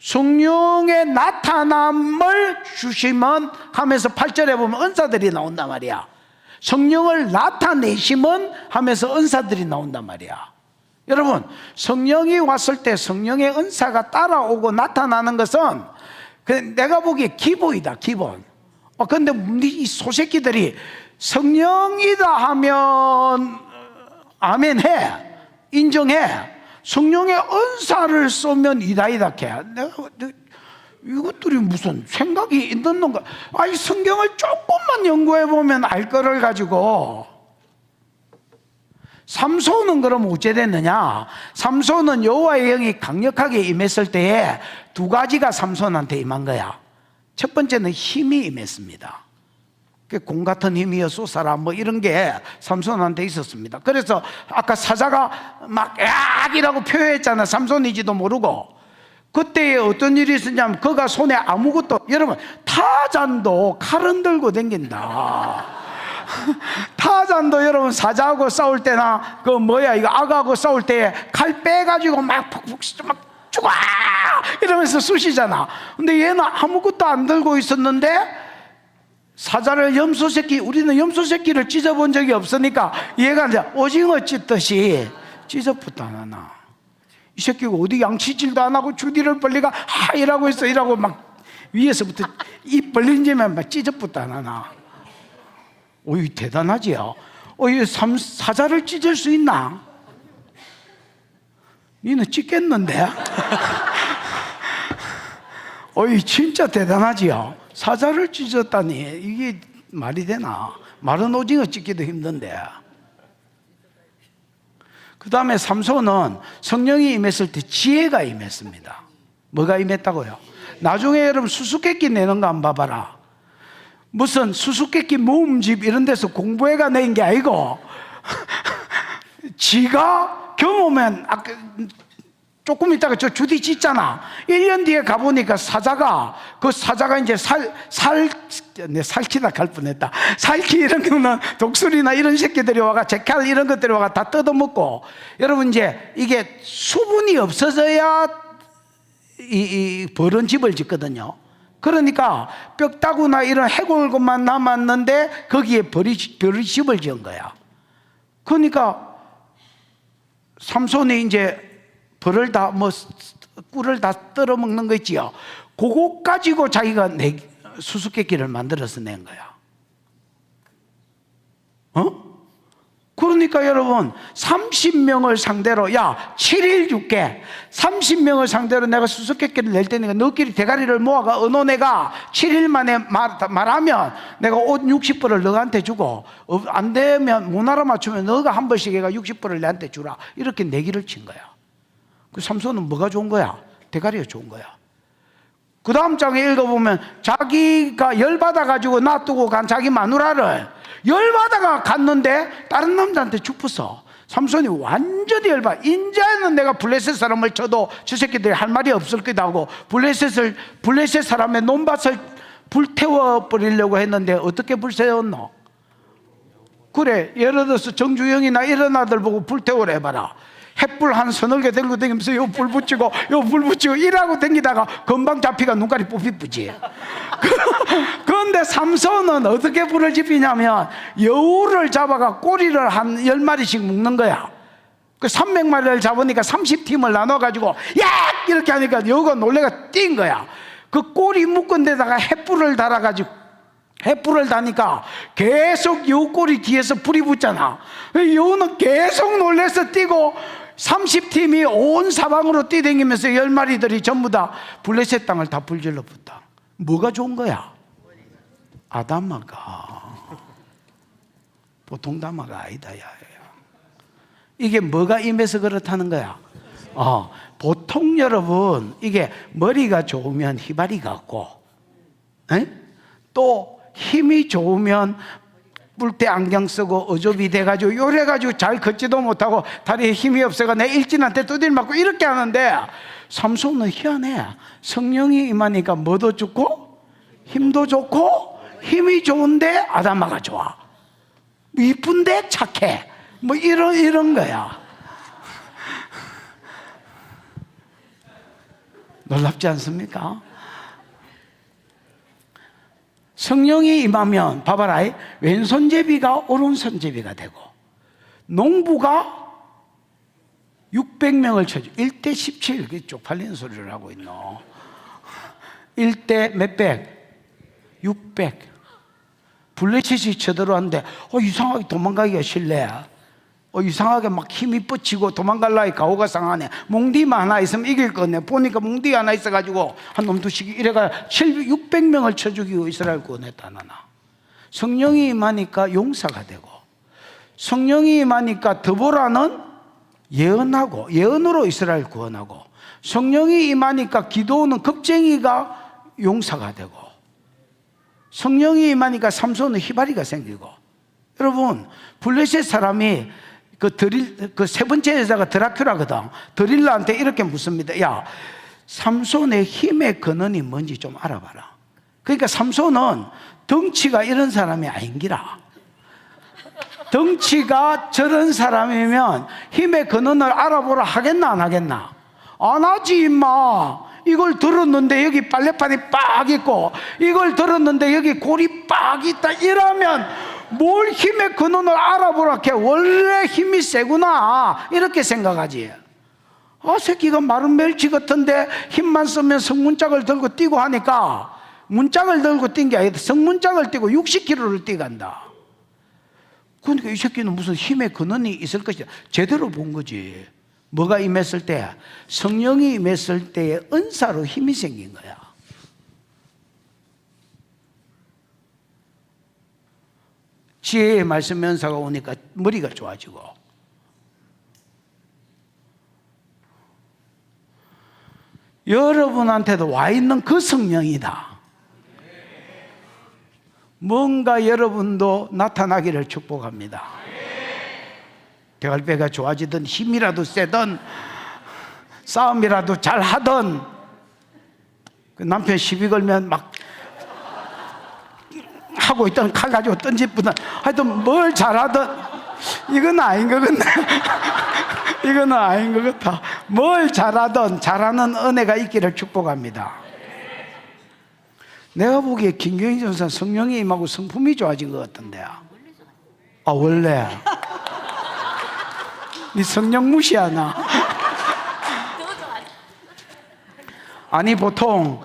Speaker 1: 성령의 나타남을 주시면 하면서 8절에 보면 은사들이 나온단 말이야. 성령을 나타내시면 하면서 은사들이 나온단 말이야. 여러분, 성령이 왔을 때 성령의 은사가 따라오고 나타나는 것은 내가 보기에 기본이다, 기본. 근데 이 소새끼들이 성령이다 하면 아멘 해, 인정해. 성령의 은사를 쏘면 이다이다해. 이것들이 무슨 생각이 있는 건가? 아니, 성경을 조금만 연구해 보면 알 거를 가지고. 삼손은 그럼 어째 됐느냐? 삼손은 여호와의 영이 강력하게 임했을 때에 두 가지가 삼손한테 임한 거야. 첫 번째는 힘이 임했습니다. 공 같은 힘이여 쏘사라 이런 게 삼손한테 있었습니다. 그래서 아까 사자가 막 야악이라고 표현했잖아. 삼손인지도 모르고. 그때 어떤 일이 있었냐면 그가 손에 아무것도, 여러분 타잔도 칼은 들고 다닌다. 타잔도 여러분 사자하고 싸울 때나 이거 악하고 싸울 때 칼 빼가지고 막 죽어 이러면서 쑤시잖아. 근데 얘는 아무것도 안 들고 있었는데 사자를 우리는 염소 새끼를 찢어본 적이 없으니까 얘가 이제 오징어 찢듯이 찢어붙다 나나. 이 새끼가 어디 양치질도 안 하고 주디를 벌리가 이라고 했어. 이라고 막 위에서부터 입 벌린 점에 막 찢어붙다 나나. 오이 대단하지요. 이 사자를 찢을 수 있나? 니는 찢겠는데? 어이 진짜 대단하지요. 사자를 찢었다니 이게 말이 되나? 마른 오징어 찢기도 힘든데. 그 다음에 삼손은 성령이 임했을 때 지혜가 임했습니다. 뭐가 임했다고요? 나중에 여러분 수수께끼 내는 거 안 봐봐라. 무슨 수수께끼 모음집 이런 데서 공부해가 낸 게 아니고 지가 경험한 조금 있다가 저 주디 짓잖아. 1년 뒤에 가보니까 사자가 이제 살키다 갈 뻔했다. 살키 이런 경우는 독수리나 이런 새끼들이 와가 제칼 이런 것들이 와가 다 뜯어먹고, 여러분 이제 이게 수분이 없어져야 이 벌은 집을 짓거든요. 그러니까 뼈다구나 이런 해골 것만 남았는데 거기에 벌이 집을 지은 거야. 그러니까 삼손이 이제 벌을 다 꿀을 다 떨어 먹는 거 있지요. 그거 가지고 자기가 수수께끼를 만들어서 낸 거야. 그러니까 여러분 30명을 상대로 7일 줄게. 30명을 상대로 내가 수수께끼를 낼 테니까 너끼리 대가리를 모아가 어느 애가 7일 만에 말하면 내가 옷 60벌을 너한테 주고, 안 되면 못 알아맞추면 너가 한 번씩 해가 60벌을 내한테 주라. 이렇게 내기를 친 거야. 그 삼손은 뭐가 좋은 거야? 대가리가 좋은 거야. 그 다음 장에 읽어보면 자기가 열받아가지고 놔두고 간 자기 마누라를 열받아가 갔는데 다른 남자한테 죽었어. 삼손이 완전히 열받아. 인자는 내가 블레셋 사람을 쳐도 저 새끼들이 할 말이 없을 거다 하고 블레셋 사람의 논밭을 불태워 버리려고 했는데 어떻게 불태웠노? 그래, 예를 들어서 정주영이나 이런 아들 보고 불태우라 해봐라. 햇불 한 서너 개 들고 다니면서 요 불 붙이고 일하고 다니다가 금방 잡히가 눈깔이 뽀삐뿌지. 그런데 삼손은 어떻게 불을 지피냐면 여우를 잡아가 꼬리를 한 10마리씩 묶는 거야. 그 300마리를 잡으니까 30팀을 나눠가지고 야! 이렇게 하니까 여우가 놀래가 뛴 거야. 그 꼬리 묶은 데다가 햇불을 달아가지고, 햇불을 다니까 계속 여우 꼬리 뒤에서 불이 붙잖아. 여우는 계속 놀래서 뛰고 30팀이 온 사방으로 뛰댕기면서 10마리들이 전부 다 블레셋 땅을 다 불질러 붙다. 뭐가 좋은 거야? 아담마가 보통 다마가 아니다. 이게 뭐가 임해서 그렇다는 거야? 보통 여러분 이게 머리가 좋으면 희발이 같고, 또 힘이 좋으면 뿔때 안경 쓰고 어조비 돼가지고 요래가지고 잘 걷지도 못하고 다리에 힘이 없어가 내 일진한테 두들 맞고 이렇게 하는데, 삼손은 희한해. 성령이 임하니까 뭐도 좋고 힘도 좋고 힘이 좋은데 아담마가 좋아. 이쁜데 착해. 뭐 이런 거야. 놀랍지 않습니까? 성령이 임하면 봐봐라, 왼손제비가 오른손제비가 되고, 농부가 600명을 쳐줘. 1대 17 쪽팔리는 소리를 하고 있노. 1대 몇백? 600. 블레셋이 쳐들어왔는데 이상하게 도망가기가 싫네. 이상하게 막 힘이 뻗치고 도망갈라니 가오가 상하네. 몽디만 하나 있으면 이길 거네. 보니까 몽디 하나 있어가지고 한 놈 두씩 이래가 600명을 쳐 죽이고 이스라엘 구원했다. 나나 성령이 임하니까 용사가 되고, 성령이 임하니까 드보라는 예언하고 예언으로 이스라엘 구원하고, 성령이 임하니까 기도는 겁쟁이가 용사가 되고, 성령이 임하니까 삼손은 희발이가 생기고. 여러분 블레셋 사람이 그 세 번째 여자가 드라큘라거든. 드릴라한테 이렇게 묻습니다. 야, 삼손의 힘의 근원이 뭔지 좀 알아봐라. 그러니까 삼손은 덩치가 이런 사람이 아닌기라. 덩치가 저런 사람이면 힘의 근원을 알아보라 하겠나 안 하겠나? 안 하지 임마. 이걸 들었는데 여기 빨래판이 빡 있고, 이걸 들었는데 여기 골이 빡 있다 이러면 뭘 힘의 근원을 알아보라 해. 원래 힘이 세구나 이렇게 생각하지. 새끼가 마른 멸치 같은데 힘만 쓰면 성문짝을 들고 뛰고 하니까, 문짝을 들고 뛴 게 아니라 성문짝을 뛰고 60km를 뛰간다. 그러니까 이 새끼는 무슨 힘의 근원이 있을 것이다. 제대로 본 거지. 뭐가 임했을 때? 성령이 임했을 때의 은사로 힘이 생긴 거야. 지혜의 말씀 연사가 오니까 머리가 좋아지고. 여러분한테도 와 있는 그 성령이다. 뭔가 여러분도 나타나기를 축복합니다. 대갈배가 좋아지든 힘이라도 세든 싸움이라도 잘 하든 남편 시비 걸면 막 하고 있던 칼 가지고 던지보다 하여튼 뭘 잘하든 이건 아닌 것 같네. 이거는 아닌 것 같아. 뭘 잘하든 잘하는 은혜가 있기를 축복합니다. 내가 보기에 김경희 전사 성령이 임하고 성품이 좋아진 것 같던데. 아 원래 네 성령 무시하나? 아니 보통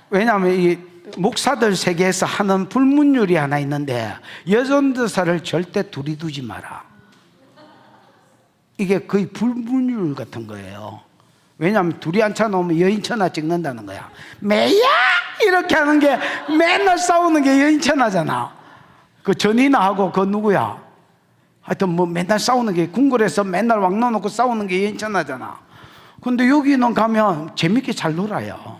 Speaker 1: 왜냐하면 이 목사들 세계에서 하는 불문율이 하나 있는데 여전도사를 절대 둘이 두지 마라. 이게 거의 불문율 같은 거예요. 왜냐하면 둘이 앉혀놓으면 여인천하 찍는다는 거야. 매야 이렇게 하는 게 맨날 싸우는 게 여인천하잖아. 그 전이나하고 그 누구야? 하여튼 뭐 맨날 싸우는 게 궁궐에서 맨날 왕 넣어놓고 싸우는 게 여인천하잖아. 근데 여기는 가면 재밌게 잘 놀아요.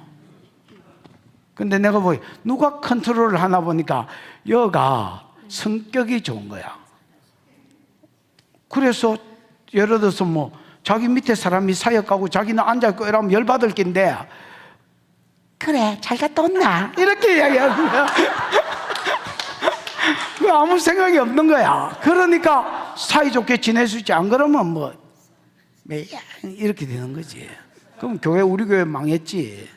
Speaker 1: 근데 내가 보기 누가 컨트롤을 하나 보니까 여가 성격이 좋은 거야. 그래서 예를 들어서 뭐 자기 밑에 사람이 사역하고 자기는 앉아있고 이러면 열받을 낀데 그래 잘 갔다 왔나? 이렇게 이야기하는 거야. 아무 생각이 없는 거야. 그러니까 사이좋게 지낼 수 있지. 안 그러면 뭐 매야 이렇게 되는 거지. 그럼 교회 우리 교회 망했지.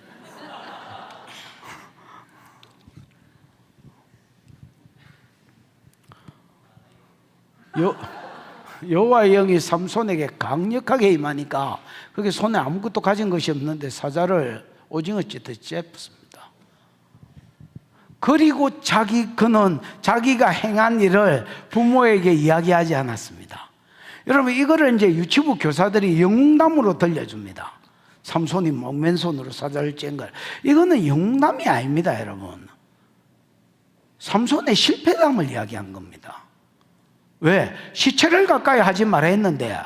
Speaker 1: 여호와의 영이 삼손에게 강력하게 임하니까 그게 손에 아무것도 가진 것이 없는데 사자를 오징어 찢듯이 잽습니다. 그리고 그는 자기가 행한 일을 부모에게 이야기하지 않았습니다. 여러분 이거를 이제 유치부 교사들이 영웅담으로 들려줍니다. 삼손이 맨손으로 사자를 찐 걸. 이거는 영웅담이 아닙니다, 여러분. 삼손의 실패담을 이야기한 겁니다. 왜? 시체를 가까이 하지 말아 했는데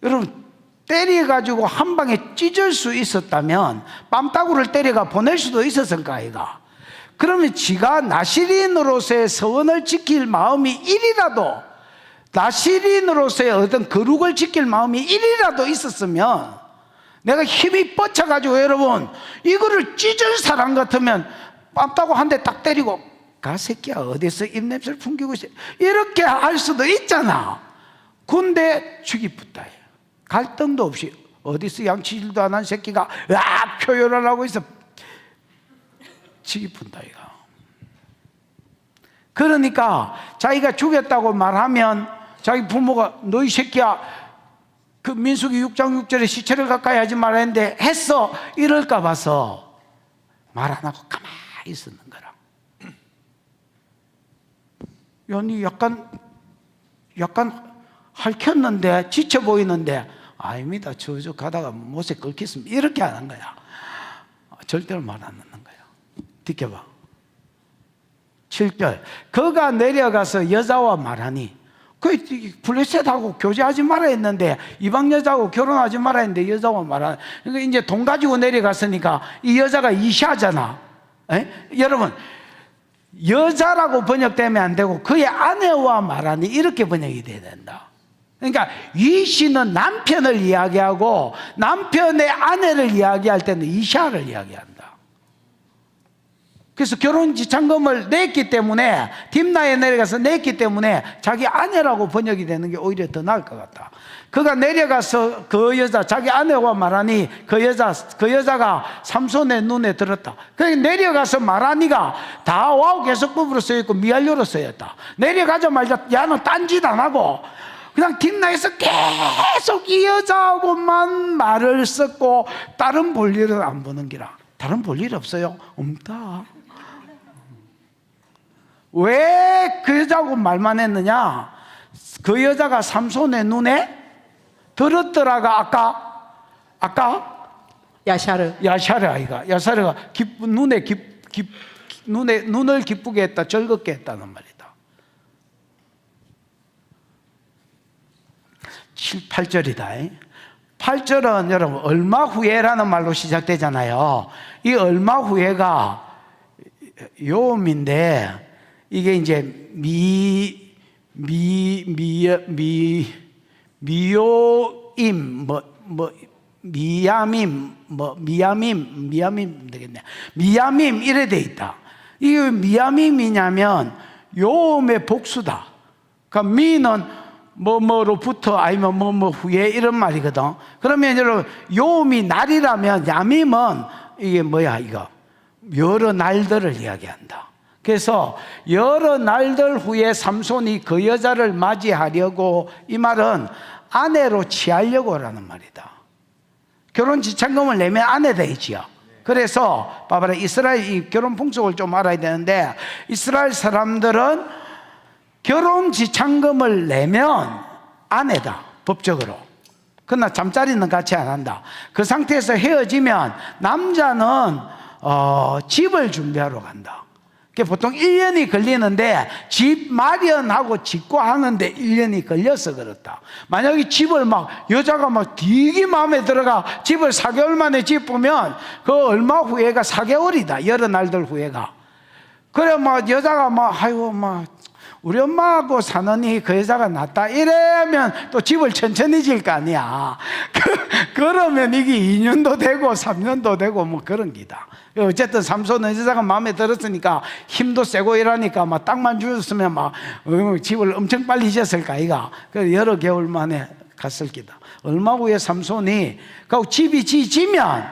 Speaker 1: 여러분 때려가지고 한 방에 찢을 수 있었다면 뺨따구를 때려가 보낼 수도 있었을까 아이가? 그러면 지가 나시린으로서의 서원을 지킬 마음이 1이라도 나시린으로서의 어떤 거룩을 지킬 마음이 1이라도 있었으면 내가 힘이 뻗쳐가지고 여러분 이거를 찢을 사람 같으면 뺨따구 한 대 딱 때리고 가 새끼야 어디서 입냄새를 풍기고 있어 이렇게 할 수도 있잖아. 근데 죽이붙다 갈등도 없이 어디서 양치질도 안 한 새끼가 표현을 하고 있어. 죽이푼다 이거. 그러니까 자기가 죽였다고 말하면 자기 부모가 너 이 새끼야 그 민수기 6장 6절에 시체를 가까이 하지 말아야 했는데 했어 이럴까 봐서 말 안 하고 가만히 있었는 거라. 연이 약간 핥혔는데 지쳐 보이는데 아닙니다. 저저 가다가 못에 긁혔습니다. 이렇게 하는 거야. 절대로 말 안 하는 거야. 지켜봐. 7절 그가 내려가서 여자와 말하니 그 블레셋하고 교제하지 말아 했는데 이방 여자하고 결혼하지 말아 했는데 여자와 말하니 그러니까 이제 돈 가지고 내려갔으니까 이 여자가 이샤잖아. 여러분 여자라고 번역되면 안 되고 그의 아내와 말하니 이렇게 번역이 돼야 된다. 그러니까 이시는 남편을 이야기하고 남편의 아내를 이야기할 때는 이샤를 이야기한다. 그래서 결혼 지참금을 냈기 때문에 딥나에 내려가서 냈기 때문에 자기 아내라고 번역이 되는 게 오히려 더 나을 것 같다. 그가 내려가서 그 여자 자기 아내와 말하니 그 여자가 삼손의 눈에 들었다. 그러니까 내려가서 말하니가 다 와우 계속법으로 쓰였고 미알료로 쓰였다. 내려가자마자 야는 딴짓 안 하고 그냥 딥나에서 계속 이 여자하고만 말을 썼고 다른 볼일을 안 보는 기라. 다른 볼일 없어요? 없다. 왜 그 여자하고 말만 했느냐? 그 여자가 삼손의 눈에 들었더라가 아까
Speaker 3: 야샤르.
Speaker 1: 야샤르 아이가 야샤르가 눈을 기쁘게 했다, 즐겁게 했다는 말이다. 7, 8절이다. 8절은 여러분 얼마 후에라는 말로 시작되잖아요. 이 얼마 후에가 요음인데 이게 이제 미요임 미야밈 되겠네. 미야밈 이래 돼 있다. 이게 미야밈이냐면 요음의 복수다. 그러니까 미는 뭐로부터 아니면 뭐 후에 이런 말이거든. 그러면 여러분 요음이 날이라면 야밈은 이게 뭐야 이거 여러 날들을 이야기한다. 그래서 여러 날들 후에 삼손이 그 여자를 맞이하려고, 이 말은 아내로 취하려고라는 말이다. 결혼 지참금을 내면 아내 되지요. 그래서 봐봐라, 이스라엘 이 결혼 풍속을 좀 알아야 되는데, 이스라엘 사람들은 결혼 지참금을 내면 아내다, 법적으로. 그러나 잠자리는 같이 안 한다. 그 상태에서 헤어지면 남자는 집을 준비하러 간다. 그게 보통 1년이 걸리는데 집 마련하고 짓고 하는데 1년이 걸려서 그렇다. 만약에 집을 여자가 되게 마음에 들어가 집을 4개월 만에 짓으면 그 얼마 후에가 4개월이다. 여러 날들 후에가. 그래 여자가 아이고 우리 엄마하고 사느니 그 여자가 낫다 이러면 또 집을 천천히 질 거 아니야. 그러면 이게 2년도 되고 3년도 되고 그런 기다. 어쨌든 삼손은 여자가 마음에 들었으니까 힘도 세고 이러니까 땅만 주었으면 집을 엄청 빨리 지었을까 이가. 그래서 여러 개월 만에 갔을 기다. 얼마 후에 삼손이 그 집이 지면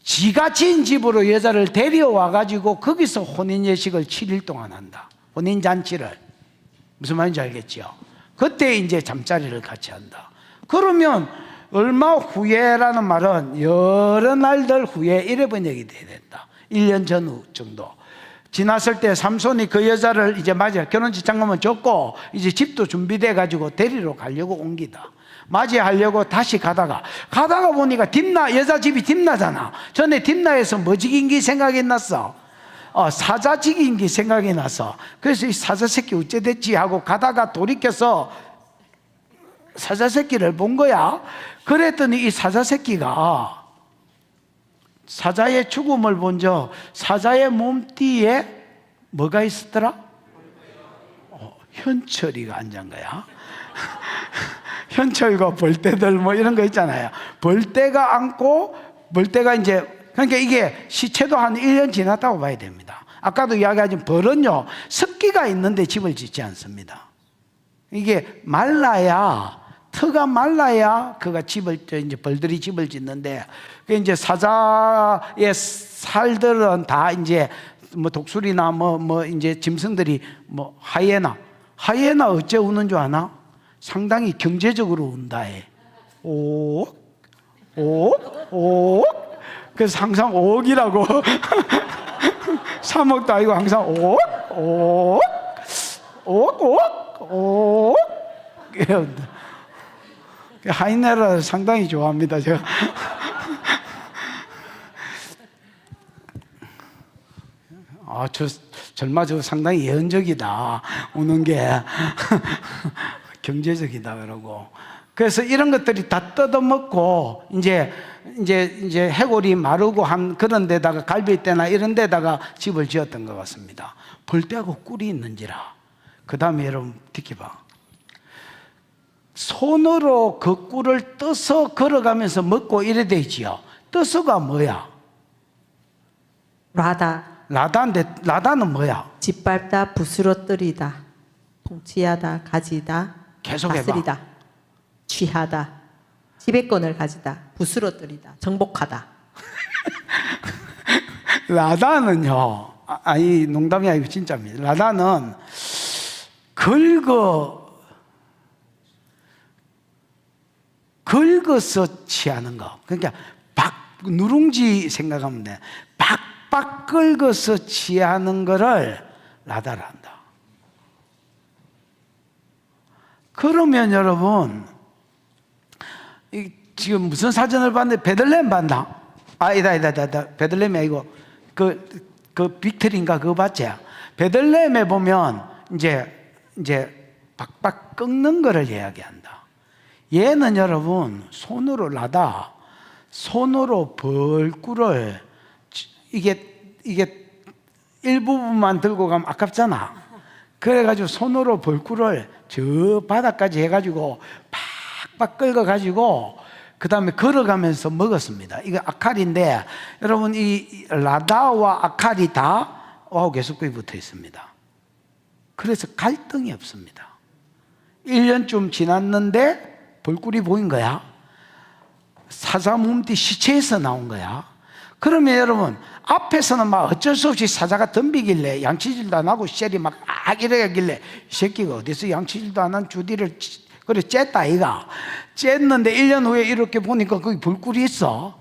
Speaker 1: 지가 지은 집으로 여자를 데려와 가지고 거기서 혼인 예식을 7일 동안 한다. 혼인 잔치를. 무슨 말인지 알겠죠? 그때 이제 잠자리를 같이 한다. 그러면 얼마 후에라는 말은 여러 날들 후에 이래 번역이 돼야 된다. 1년 전 정도 지났을 때 삼손이 그 여자를 이제 맞아 결혼 지참금은 줬고 이제 집도 준비돼 가지고 데리러 가려고 옮기다. 맞이하려고 다시 가다가 보니까 여자 집이 딥나잖아. 전에 딥나에서 뭐 지긴 게 생각이 났어. 사자지기인 게 생각이 나서, 그래서 이 사자새끼 어째 됐지 하고 가다가 돌이켜서 사자새끼를 본 거야. 그랬더니 이 사자새끼가 사자의 죽음을 본 적, 사자의 몸띠에 뭐가 있었더라? 현철이가 앉은 거야. 현철과 벌떼들 이런 거 있잖아요. 벌떼가 앉고, 벌떼가 이제, 그러니까 이게 시체도 한 1년 지났다고 봐야 됩니다. 아까도 이야기하신 벌은요, 습기가 있는데 집을 짓지 않습니다. 이게 말라야, 터가 말라야 그가 이제 벌들이 집을 짓는데, 이제 사자의 살들은 다 이제 독수리나 이제 짐승들이 하이에나 어째 우는 줄 아나? 상당히 경제적으로 운다 해. 오. 그래서 항상 5억이라고 3억도 아니고 항상 5억 하이네라 상당히 좋아합니다 제가. 저 상당히 예언적이다 우는 게 경제적이다 그러고. 그래서 이런 것들이 다 뜯어먹고 이제 해골이 마르고 한 그런 데다가 갈비대나 이런 데다가 집을 지었던 것 같습니다. 벌떼하고 꿀이 있는지라. 그 다음에 여러분 듣기봐. 손으로 그 꿀을 떠서 걸어가면서 먹고 이래 되지요. 떠서가 뭐야? 라다인데 라다는 뭐야?
Speaker 3: 짓밟다, 부스러뜨리다, 통치하다, 가지다,
Speaker 1: 계속 해봐.
Speaker 3: 다스리다, 취하다, 지배권을 가지다, 부스러뜨리다, 정복하다.
Speaker 1: 라다는요, 아니 농담이 아니고 진짜입니다. 라다는 긁어서 취하는 거. 그러니까 누룽지 생각하면 돼. 박박 긁어서 취하는 거를 라다를 한다. 그러면 여러분, 지금 무슨 사전을 봤는데 베들레헴 봤나? 아니다. 베들레헴이 아니고 그 빅틀인가 그거 봤지? 베들레헴에 보면 이제 박박 꺾는 거를 이야기한다. 얘는 여러분 손으로 라다, 손으로 벌꿀을 이게 일부분만 들고 가면 아깝잖아. 그래가지고 손으로 벌꿀을 저 바닥까지 해가지고 팍팍 긁어가지고 그 다음에 걸어가면서 먹었습니다. 이거 아칼인데 여러분 이 라다와 아칼이 다 와우개수급이 붙어 있습니다. 그래서 갈등이 없습니다. 1년쯤 지났는데 벌꿀이 보인 거야. 사자 몸띠 시체에서 나온 거야. 그러면 여러분 앞에서는 막 어쩔 수 없이 사자가 덤비길래 양치질도 안 하고 쉘이 막 이래가길래 이 새끼가 어디서 양치질도 안 한 주디를 그래 쬐다 이가 쬐는데 1년 후에 이렇게 보니까 거기 벌꿀이 있어.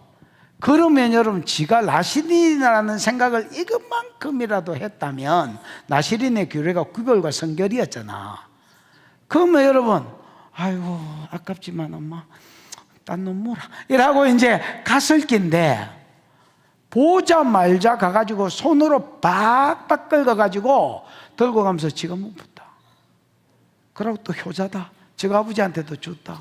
Speaker 1: 그러면 여러분 지가 나시린이라는 생각을 이것만큼이라도 했다면 나시린의 규례가 구별과 성결이었잖아. 그러면 여러분 아이고 아깝지만 엄마 딴 놈 뭐라 이라고 이제 갔을 낀데 보자말자 가가지고 손으로 박박 긁어가지고 들고 가면서 지가 먹었다. 그러고 또 효자다. 저 아버지한테도 줬다.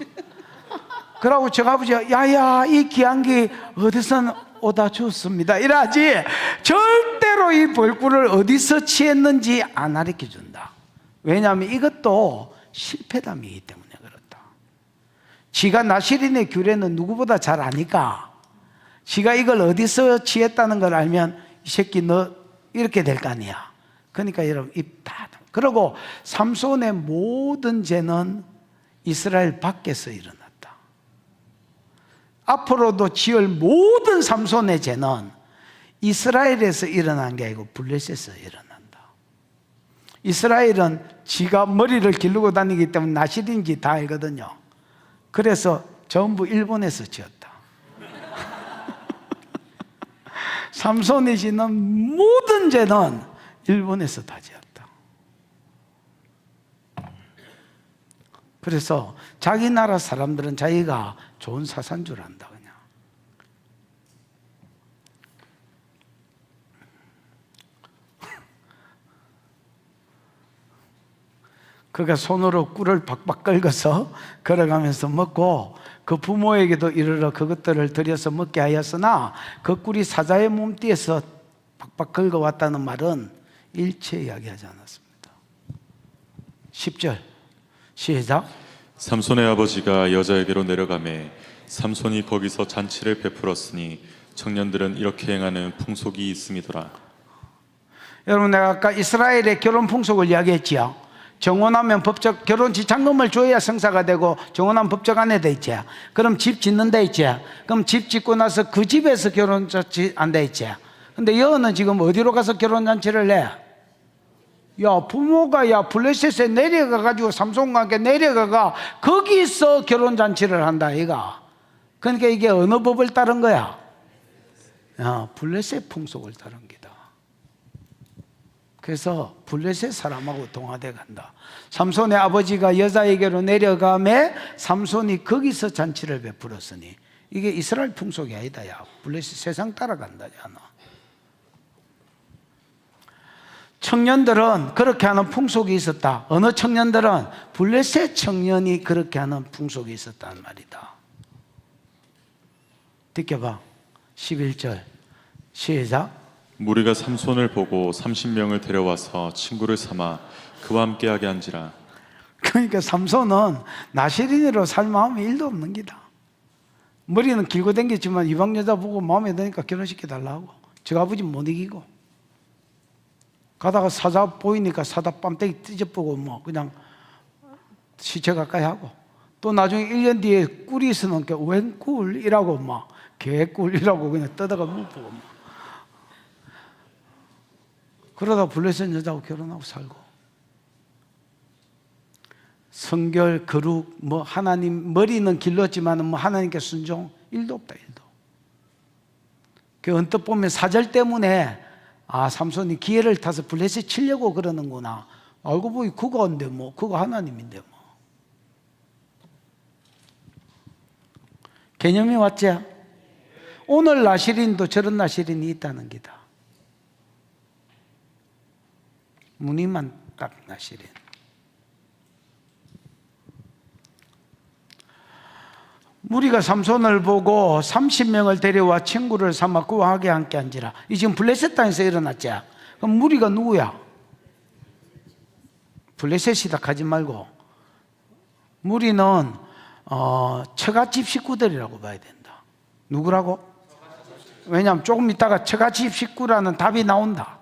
Speaker 1: 그러고 저 아버지가 야야 이 귀한 게 어디서 오다 줬습니다 이러지 절대로 이 벌꿀을 어디서 취했는지 안 가르쳐 준다. 왜냐하면 이것도 실패담이기 때문에 그렇다. 지가 나시린의 규례는 누구보다 잘 아니까 지가 이걸 어디서 취했다는 걸 알면 이 새끼 너 이렇게 될 거 아니야. 그러니까 여러분 입 다. 그리고 삼손의 모든 죄는 이스라엘 밖에서 일어났다. 앞으로도 지을 모든 삼손의 죄는 이스라엘에서 일어난 게 아니고 블레셋에서 일어난다. 이스라엘은 지가 머리를 기르고 다니기 때문에 나실인지 다 알거든요. 그래서 전부 일본에서 지었다. 삼손이 지는 모든 죄는 일본에서 다 지었다. 그래서 자기 나라 사람들은 자기가 좋은 사사인 줄 안다 그냥. 그가 손으로 꿀을 박박 긁어서 걸어가면서 먹고 그 부모에게도 이르러 그것들을 들여서 먹게 하였으나 그 꿀이 사자의 몸띠에서 박박 긁어왔다는 말은 일체 이야기하지 않았습니다. 10절 시작.
Speaker 2: 삼손의 아버지가 여자에게로 내려가매 삼손이 거기서 잔치를 베풀었으니 청년들은 이렇게 행하는 풍속이 있음이더라.
Speaker 1: 여러분 내가 아까 이스라엘의 결혼 풍속을 이야기했지요. 정혼하면 법적 결혼 지참금을 줘야 성사가 되고 정혼하면 법적 아내 돼 있지. 그럼 집 짓는 데 있지. 그럼 집 짓고 나서 그 집에서 결혼잔치 안 돼 있지. 근데 여는 지금 어디로 가서 결혼잔치를 해? 야 부모가 블레셋에 내려가 가지고 삼손과 함께 내려가가 거기서 결혼잔치를 한다 이가. 그러니까 이게 어느 법을 따른 거야? 블레셋 풍속을 따른 기다. 그래서 블레셋 사람하고 동화돼 간다. 삼손의 아버지가 여자에게로 내려가매 삼손이 거기서 잔치를 베풀었으니 이게 이스라엘 풍속이 아니다. 야 블레셋 세상 따라간다잖아. 청년들은 그렇게 하는 풍속이 있었다. 어느 청년들은 블레셋 청년이 그렇게 하는 풍속이 있었단 말이다. 듣겨봐. 11절 시작.
Speaker 2: 무리가 삼손을 보고 30명을 데려와서 친구를 삼아 그와 함께하게 한지라.
Speaker 1: 그러니까 삼손은 나시린으로 살 마음이 1도 없는 기다. 머리는 길고 댕겼지만 이방 여자 보고 마음에 드니까 결혼시켜 달라고. 저 아버지 못 이기고 가다가 사자 보이니까 사자 뺨때기 찢어보고 뭐 그냥 시체 가까이 하고 또 나중에 1년 뒤에 꿀이 있으면 웬 꿀이라고 막 개꿀이라고 그냥 떠다가 묵고 막 그러다 블레셋 여자하고 결혼하고 살고 성결 거룩 뭐 하나님 머리는 길렀지만 뭐 하나님께 순종 1도 없다 1도. 그 언뜻 보면 사절 때문에 아, 삼손이 기회를 타서 블레셋 치려고 그러는구나. 알고 보니 그거인데 뭐, 그거 하나님인데 뭐. 개념이 왔지? 오늘 나시린도 저런 나시린이 있다는 기다. 무늬만 딱 나시린. 무리가 삼손을 보고 30명을 데려와 친구를 삼아 그와 함께 앉으라. 이 지금 블레셋 땅에서 일어났지? 그럼 무리가 누구야? 블레셋이다 하지 말고 무리는 처갓집 식구들이라고 봐야 된다. 누구라고? 왜냐하면 조금 있다가 처갓집 식구라는 답이 나온다.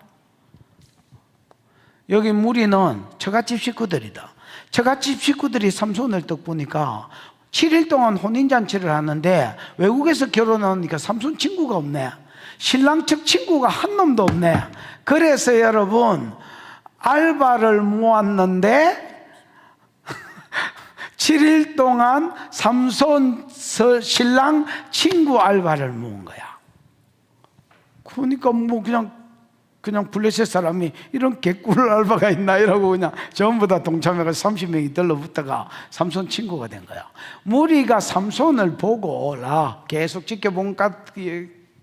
Speaker 1: 여기 무리는 처갓집 식구들이다. 처갓집 식구들이 삼손을 딱 보니까 7일 동안 혼인잔치를 하는데 외국에서 결혼하니까 삼손 친구가 없네. 신랑 측 친구가 한 놈도 없네. 그래서 여러분 알바를 모았는데 7일 동안 삼손 신랑 친구 알바를 모은 거야. 그러니까 뭐 그냥 블레셋 사람이 이런 개꿀 알바가 있나 이러고 그냥 전부 다 동참해서 30명이 들러붙다가 삼손 친구가 된 거야. 무리가 삼손을 보고 계속 지켜본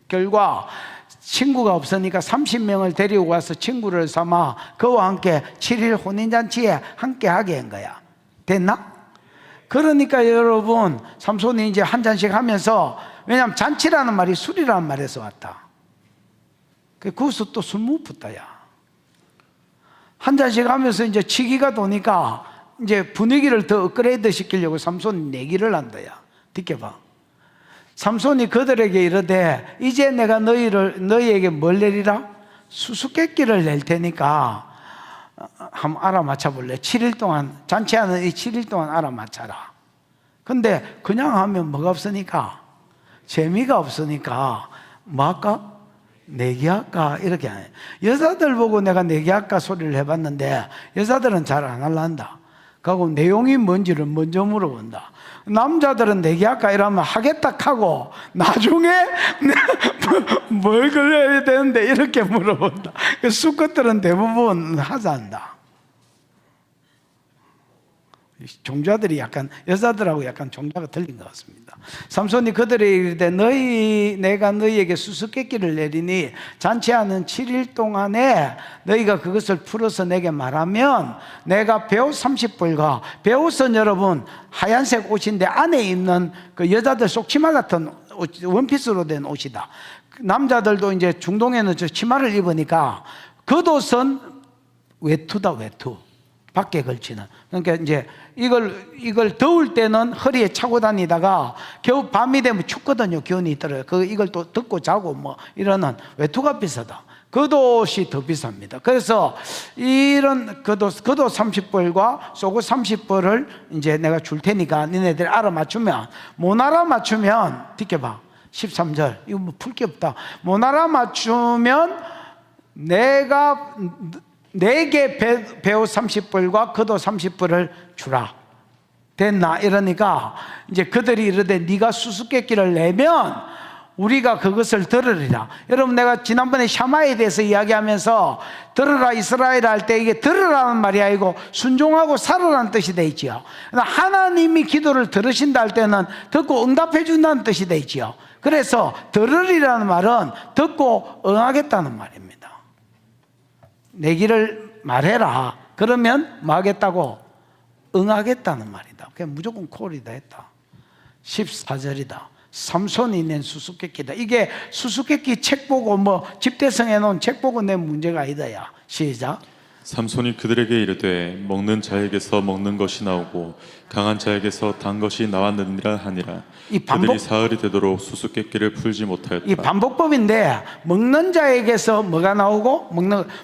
Speaker 1: 결과 친구가 없으니까 30명을 데리고 와서 친구를 삼아 그와 함께 7일 혼인잔치에 함께 하게 한 거야. 됐나? 그러니까 여러분 삼손이 이제 한 잔씩 하면서, 왜냐하면 잔치라는 말이 술이라는 말에서 왔다. 거기서 또 술 못 붙다야. 한 잔씩 하면서 이제 치기가 도니까 이제 분위기를 더 업그레이드 시키려고 삼손이 내기를 한다야. 느껴봐. 삼손이 그들에게 이르되 이제 내가 너희에게 뭘 내리라? 수수께끼를 낼 테니까 한번 알아맞혀 볼래? 7일 동안 잔치하는 이 7일 동안 알아맞혀라. 근데 그냥 하면 뭐가 없으니까, 재미가 없으니까 뭐 할까? 내기할까? 이렇게 하네. 여자들 보고 내가 내기할까 소리를 해봤는데 여자들은 잘 안 할란다. 그리고 내용이 뭔지를 먼저 물어본다. 남자들은 내기할까 이러면 하겠다 하고 나중에 뭘 걸려야 되는데 이렇게 물어본다. 수컷들은 대부분 하자한다. 종자들이 약간 여자들하고 약간 종자가 틀린 것 같습니다. 삼손이 그들에게 이르되 내가 너희에게 수수께끼를 내리니 잔치하는 7일 동안에 너희가 그것을 풀어서 내게 말하면 내가 배옷 30벌과, 배옷은 여러분 하얀색 옷인데 안에 입는 그 여자들 속치마 같은 옷, 원피스로 된 옷이다. 남자들도 이제 중동에는 저 치마를 입으니까 겉옷은 외투다. 외투, 밖에 걸치는. 그러니까 이제 이걸 더울 때는 허리에 차고 다니다가 겨우 밤이 되면 춥거든요. 기온이 있더라고요. 이걸 또 덮고 자고 뭐 이러는 외투가 비싸다. 겉옷이 더 비쌉니다. 그래서 이런 겉옷 30벌과 속옷 30벌을 이제 내가 줄 테니까 니네들 알아맞추면, 못 알아맞추면 지켜봐. 13절 이거 뭐 풀 게 없다. 못 알아맞추면 내가 내게 배옷 30벌과 겉옷 30벌을 주라. 됐나? 이러니까 이제 그들이 이르되 네가 수수께끼를 내면 우리가 그것을 들으리라. 여러분, 내가 지난번에 샤마에 대해서 이야기하면서 들으라 이스라엘 할 때 이게 들으라는 말이 아니고 순종하고 살으라는 뜻이 돼 있지요. 하나님이 기도를 들으신다 할 때는 듣고 응답해 준다는 뜻이 돼 있지요. 그래서 들으리라는 말은 듣고 응하겠다는 말입니다. 내기를 말해라. 그러면 뭐 하겠다고? 응하겠다는 말이다. 그냥 무조건 콜이다 했다. 14절이다. 삼손이 낸 수수께끼다. 이게 수수께끼 책 보고 뭐 집대성해 놓은 책 보고 낸 문제가 아니다야. 시작.
Speaker 2: 삼손이 그들에게 이르되 먹는 자에게서 먹는 것이 나오고 강한 자에게서 단 것이 나왔느니라 하니라.
Speaker 1: 이
Speaker 2: 그들이 사흘이 되도록 수수께끼를 풀지 못하였다.
Speaker 1: 이 반복법인데, 먹는 자에게서 뭐가 나오고,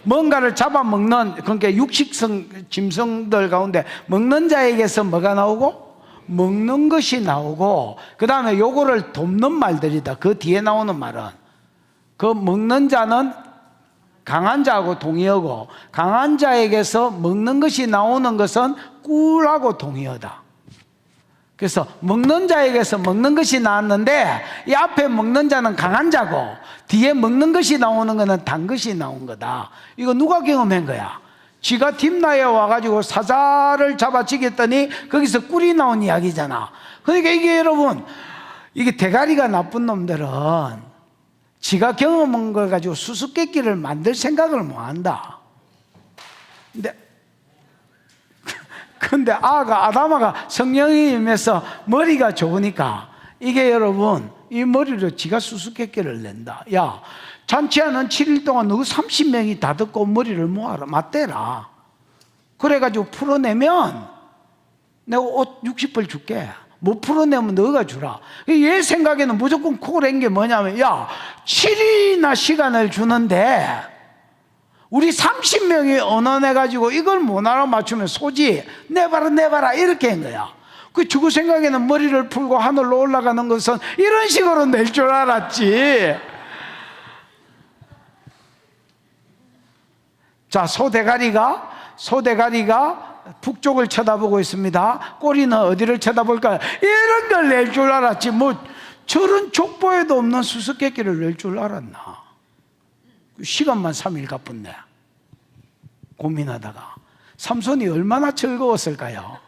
Speaker 1: 뭔가를 잡아먹는, 그러니까 육식성 짐승들 가운데 먹는 자에게서 뭐가 나오고, 먹는 것이 나오고, 그 다음에 요거를 돕는 말들이다. 그 뒤에 나오는 말은 그 먹는 자는 강한 자하고 동의어고, 강한 자에게서 먹는 것이 나오는 것은 꿀하고 동의어다. 그래서 먹는 자에게서 먹는 것이 나왔는데 이 앞에 먹는 자는 강한 자고 뒤에 먹는 것이 나오는 거는 단 것이 나온 거다. 이거 누가 경험한 거야? 지가 딥나에 와가지고 사자를 잡아치겠더니 거기서 꿀이 나온 이야기잖아. 그러니까 이게 여러분, 이게 대가리가 나쁜 놈들은 지가 경험한 걸 가지고 수수께끼를 만들 생각을 못 한다. 근데 아담아가 성령이 임해서 머리가 좋으니까 이게 여러분, 이 머리로 지가 수수께끼를 낸다. 야, 잔치하는 7일 동안 너희 30명이 다 듣고 머리를 모아라, 맞대라. 그래가지고 풀어내면 내가 옷 60벌 줄게. 못 풀어내면 너가 주라. 얘 생각에는 무조건 콜한 게 뭐냐면, 야, 7일이나 시간을 주는데 우리 30명이 언언해가지고 이걸 못 알아맞추면 소지, 내봐라 이렇게 한 거야. 그 주구 생각에는 머리를 풀고 하늘로 올라가는 것은 이런 식으로 낼 줄 알았지. 자, 소대가리가 북쪽을 쳐다보고 있습니다. 꼬리는 어디를 쳐다볼까요? 이런 걸 낼 줄 알았지. 뭐 저런 족보에도 없는 수수께끼를 낼 줄 알았나. 시간만 3일 가뿐네. 고민하다가 삼손이 얼마나 즐거웠을까요?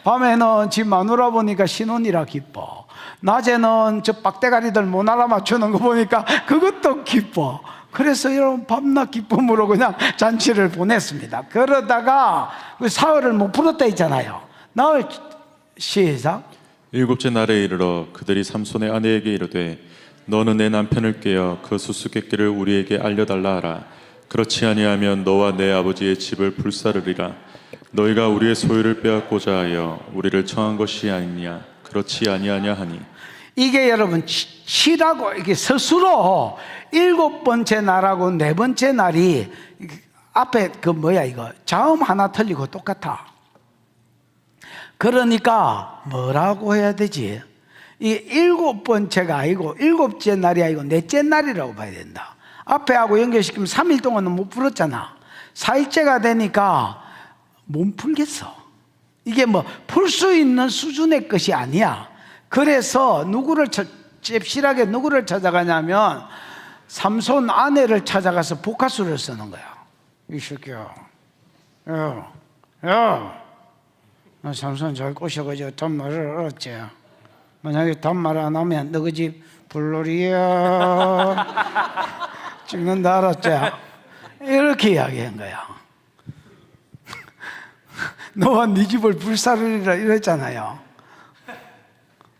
Speaker 1: 밤에는 집 마누라 보니까 신혼이라 기뻐. 낮에는 저 빡대가리들 못 알아맞추는 거 보니까 그것도 기뻐. 그래서 여러분 밤낮 기쁨으로 그냥 잔치를 보냈습니다. 그러다가 그 사흘을 못 풀었다 했잖아요. 나흘 시작.
Speaker 2: 일곱째 날에 이르러 그들이 삼손의 아내에게 이르되 너는 내 남편을 깨어 그 수수께끼를 우리에게 알려달라 하라. 그렇지 아니하면 너와 내 아버지의 집을 불사르리라. 너희가 우리의 소유를 빼앗고자 하여 우리를 청한 것이 아니냐. 그렇지 아니하냐 하니.
Speaker 1: 이게 여러분 치라고 이게 스스로 7번째 날하고 4번째 날이 앞에 그 뭐야 이거 자음 하나 틀리고 똑같아. 그러니까 뭐라고 해야 되지? 이 7번째가 아니고 7째 날이 아니고 4째 날이라고 봐야 된다. 앞에 하고 연결시키면 3일 동안은 못 풀었잖아. 4일째가 되니까 못 풀겠어. 이게 뭐 풀 수 있는 수준의 것이 아니야. 그래서 잽실하게 누구를 찾아가냐면 삼손 아내를 찾아가서 복화술을 쓰는 거야. 이 새끼야, 야, 삼손 잘 꼬셔가지고 단말을 얻었지. 만약에 단말 안 하면 너희 집 불놀이야 찍는다, 알았지? 이렇게 이야기한 거야. 너와 네 집을 불사르리라 이랬잖아요.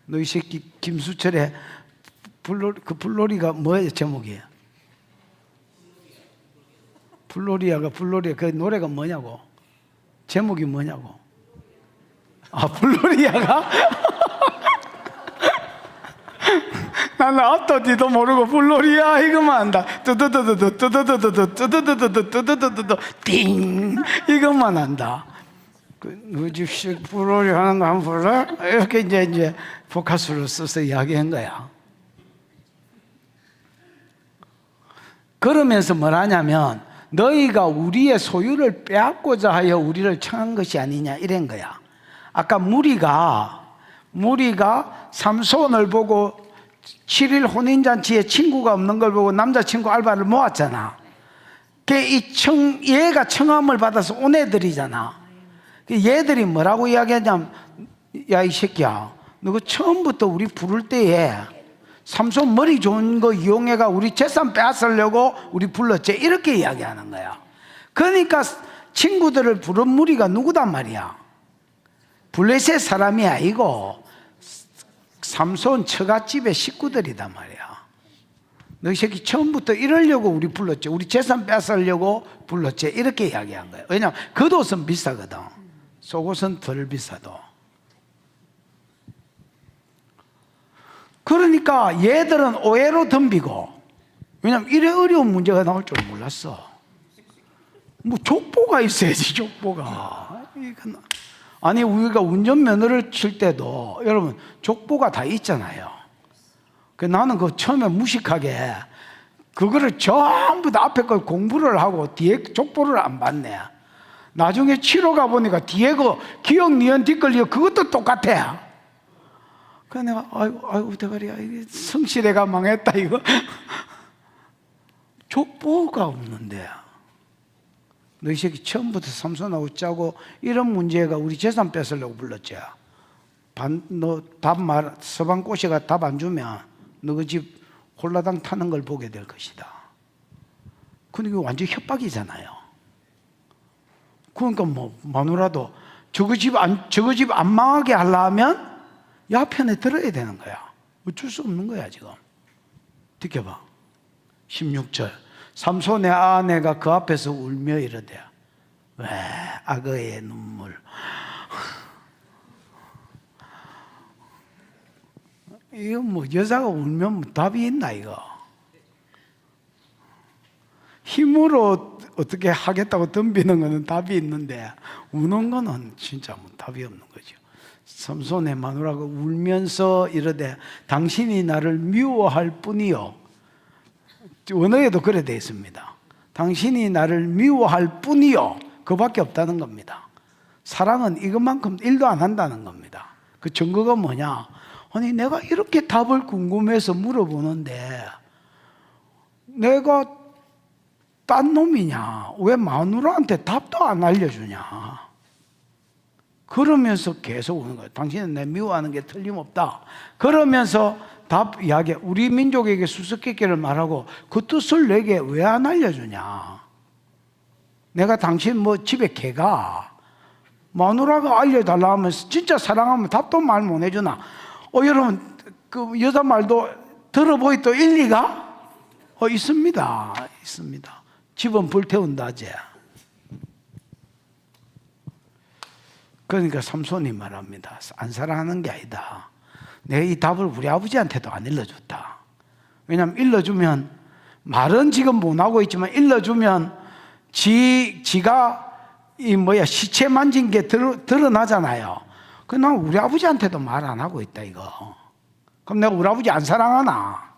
Speaker 1: 너 이 새끼 김수철의 불놀이가 뭐예요? 제목이 불놀이야가 그 노래가 뭐냐고, 제목이 뭐냐고. 아, 불놀이야가 나는 앞도 뒤도 모르고 불놀이야 이것만 안다. 뜨드드드드 띵 이것만 안다. 그 집식 불놀이 하는 거 한번 볼래? 이렇게 이제 포커스를 써서 이야기한 거야. 그러면서 뭘 하냐면 너희가 우리의 소유를 빼앗고자 하여 우리를 청한 것이 아니냐 이런 거야. 아까 무리가 삼손을 보고 7일 혼인잔치에 친구가 없는 걸 보고 남자친구 알바를 모았잖아. 얘가 청함을 받아서 온 애들이잖아. 얘들이 뭐라고 이야기하냐면, 야, 이 새끼야, 너 처음부터 우리 부를 때에 삼손 머리 좋은 거 이용해가 우리 재산 빼앗으려고 우리 불렀지, 이렇게 이야기하는 거야. 그러니까 친구들을 부른 무리가 누구단 말이야? 블레셋 사람이 아니고 삼손 처갓집의 식구들이단 말이야. 너 이 새끼 처음부터 이러려고 우리 불렀지, 우리 재산 뺏으려고 불렀지, 이렇게 이야기한 거예요. 왜냐하면 겉옷은 비싸거든. 속옷은 덜 비싸도. 그러니까 얘들은 오해로 덤비고, 왜냐하면 이래 어려운 문제가 나올 줄 몰랐어. 뭐 족보가 있어야지, 족보가. 아니, 우리가 운전면허를 칠 때도 여러분 족보가 다 있잖아요. 나는 그 처음에 무식하게 그거를 전부 다 앞에 걸 공부를 하고 뒤에 족보를 안 봤네. 나중에 치러 가보니까 뒤에 그 기억, 니은, 뒷걸, 그것도 똑같아. 그 내가 아이고 대가리야, 이게 성실해가 망했다 이거. 족보가 없는데 너희 새끼 처음부터 삼손하고 짜고 이런 문제가 우리 재산 뺏으려고 불렀지. 너 서방 꼬시가 답 안 주면 너 그 집 홀라당 타는 걸 보게 될 것이다. 근데 이거 완전 협박이잖아요. 그러니까 뭐 마누라도 저거 집 안 망하게 하려면 야 편에 들어야 되는 거야. 어쩔 수 없는 거야 지금. 지켜봐. 16절. 삼손의 아내가 그 앞에서 울며 이르되, 왜 악어의 눈물. 이거 뭐 여자가 울면 뭐 답이 있나 이거. 힘으로 어떻게 하겠다고 덤비는 거는 답이 있는데 우는 거는 진짜 뭐 답이 없는 거죠. 삼손의 마누라가 울면서 이르되 당신이 나를 미워할 뿐이요. 원어에도 그래 되어 있습니다. 당신이 나를 미워할 뿐이요. 그밖에 없다는 겁니다. 사랑은 이것만큼 일도 안 한다는 겁니다. 그 증거가 뭐냐? 아니 내가 이렇게 답을 궁금해서 물어보는데 내가 딴 놈이냐? 왜 마누라한테 답도 안 알려주냐? 그러면서 계속 오는 거예요. 당신은 내 미워하는 게 틀림없다. 그러면서 답 이야기, 우리 민족에게 수수께끼를 말하고 그 뜻을 내게 왜 안 알려주냐? 내가 당신 뭐 집에 개가 마누라가 알려달라 하면서 진짜 사랑하면 답도 말 못 해주나? 여러분 그 여자 말도 들어보이 또 일리가 있습니다. 있습니다. 집은 불태운다제. 그러니까 삼손이 말합니다. 안 사랑하는 게 아니다. 내가 이 답을 우리 아버지한테도 안 일러줬다. 왜냐하면 일러주면 말은 지금 못하고 있지만 일러주면 지가 시체 만진 게 드러나잖아요. 난 우리 아버지한테도 말 안 하고 있다 이거. 그럼 내가 우리 아버지 안 사랑하나?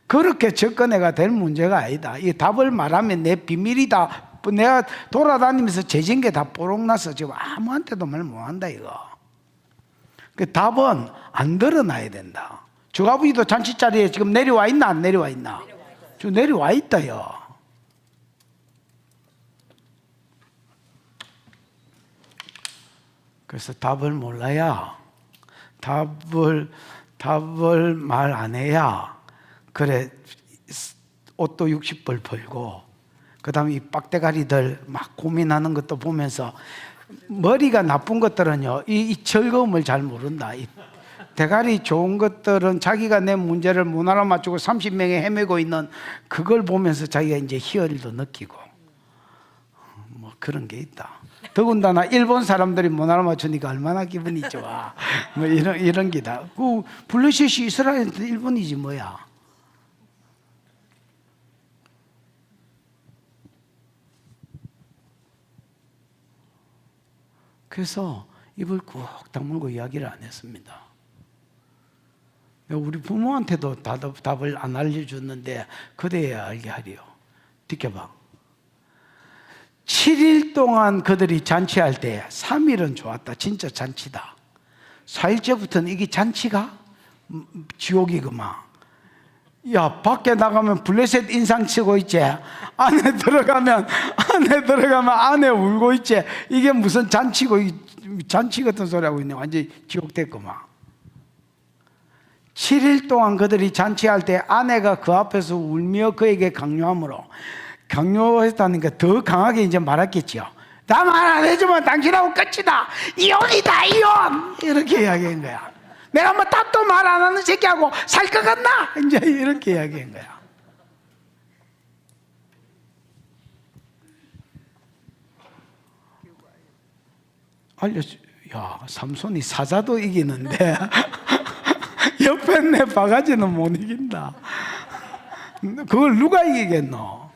Speaker 1: 그렇게 접근해가 될 문제가 아니다. 이 답을 말하면 내 비밀이다. 내가 돌아다니면서 재진 게 다 뽀록나서 지금 아무한테도 말 못한다 이거. 그 답은 안 드러나야 된다. 저 아버지도 잔치자리에 지금 내려와 있나 안 내려와 있나? 저 내려와 있다요. 그래서 답을 몰라야, 답을 말 안 해야, 그래 옷도 60벌 벌고 그 다음에 이 빡대가리들 막 고민하는 것도 보면서 머리가 나쁜 것들은요 이 즐거움을 잘 모른다. 이 대가리 좋은 것들은 자기가 내 문제를 못 알아맞추고 30명에 헤매고 있는 그걸 보면서 자기가 이제 희열도 느끼고 뭐 그런 게 있다. 더군다나 일본 사람들이 못 알아맞추니까 얼마나 기분이 좋아. 뭐 이런 기다. 그 블레셋이 이스라엘한테 일본이지 뭐야. 그래서 입을 꾹 다물고 이야기를 안 했습니다. 우리 부모한테도 답을 안 알려줬는데 그대야 알게 하리요. 지켜봐. 7일 동안 그들이 잔치할 때 3일은 좋았다. 진짜 잔치다. 4일째부터는 이게 잔치가 지옥이구만. 야, 밖에 나가면 블레셋 인상 치고 있지. 안에 들어가면 안에 울고 있지. 이게 무슨 잔치고, 잔치 같은 소리 하고 있네. 완전히 지옥 됐구만. 7일 동안 그들이 잔치할 때 아내가 그 앞에서 울며 그에게 강요했다니까 더 강하게 이제 말했겠지요. 나 말 안 해주면 당신하고 끝이다. 이혼이다, 이혼! 이렇게 이야기한 거야. 내가 뭐 답도 말 안 하는 새끼하고 살 것 같나? 이제 이렇게 이야기한 거야. 야, 삼손이 사자도 이기는데 옆에 내 바가지는 못 이긴다. 그걸 누가 이기겠노?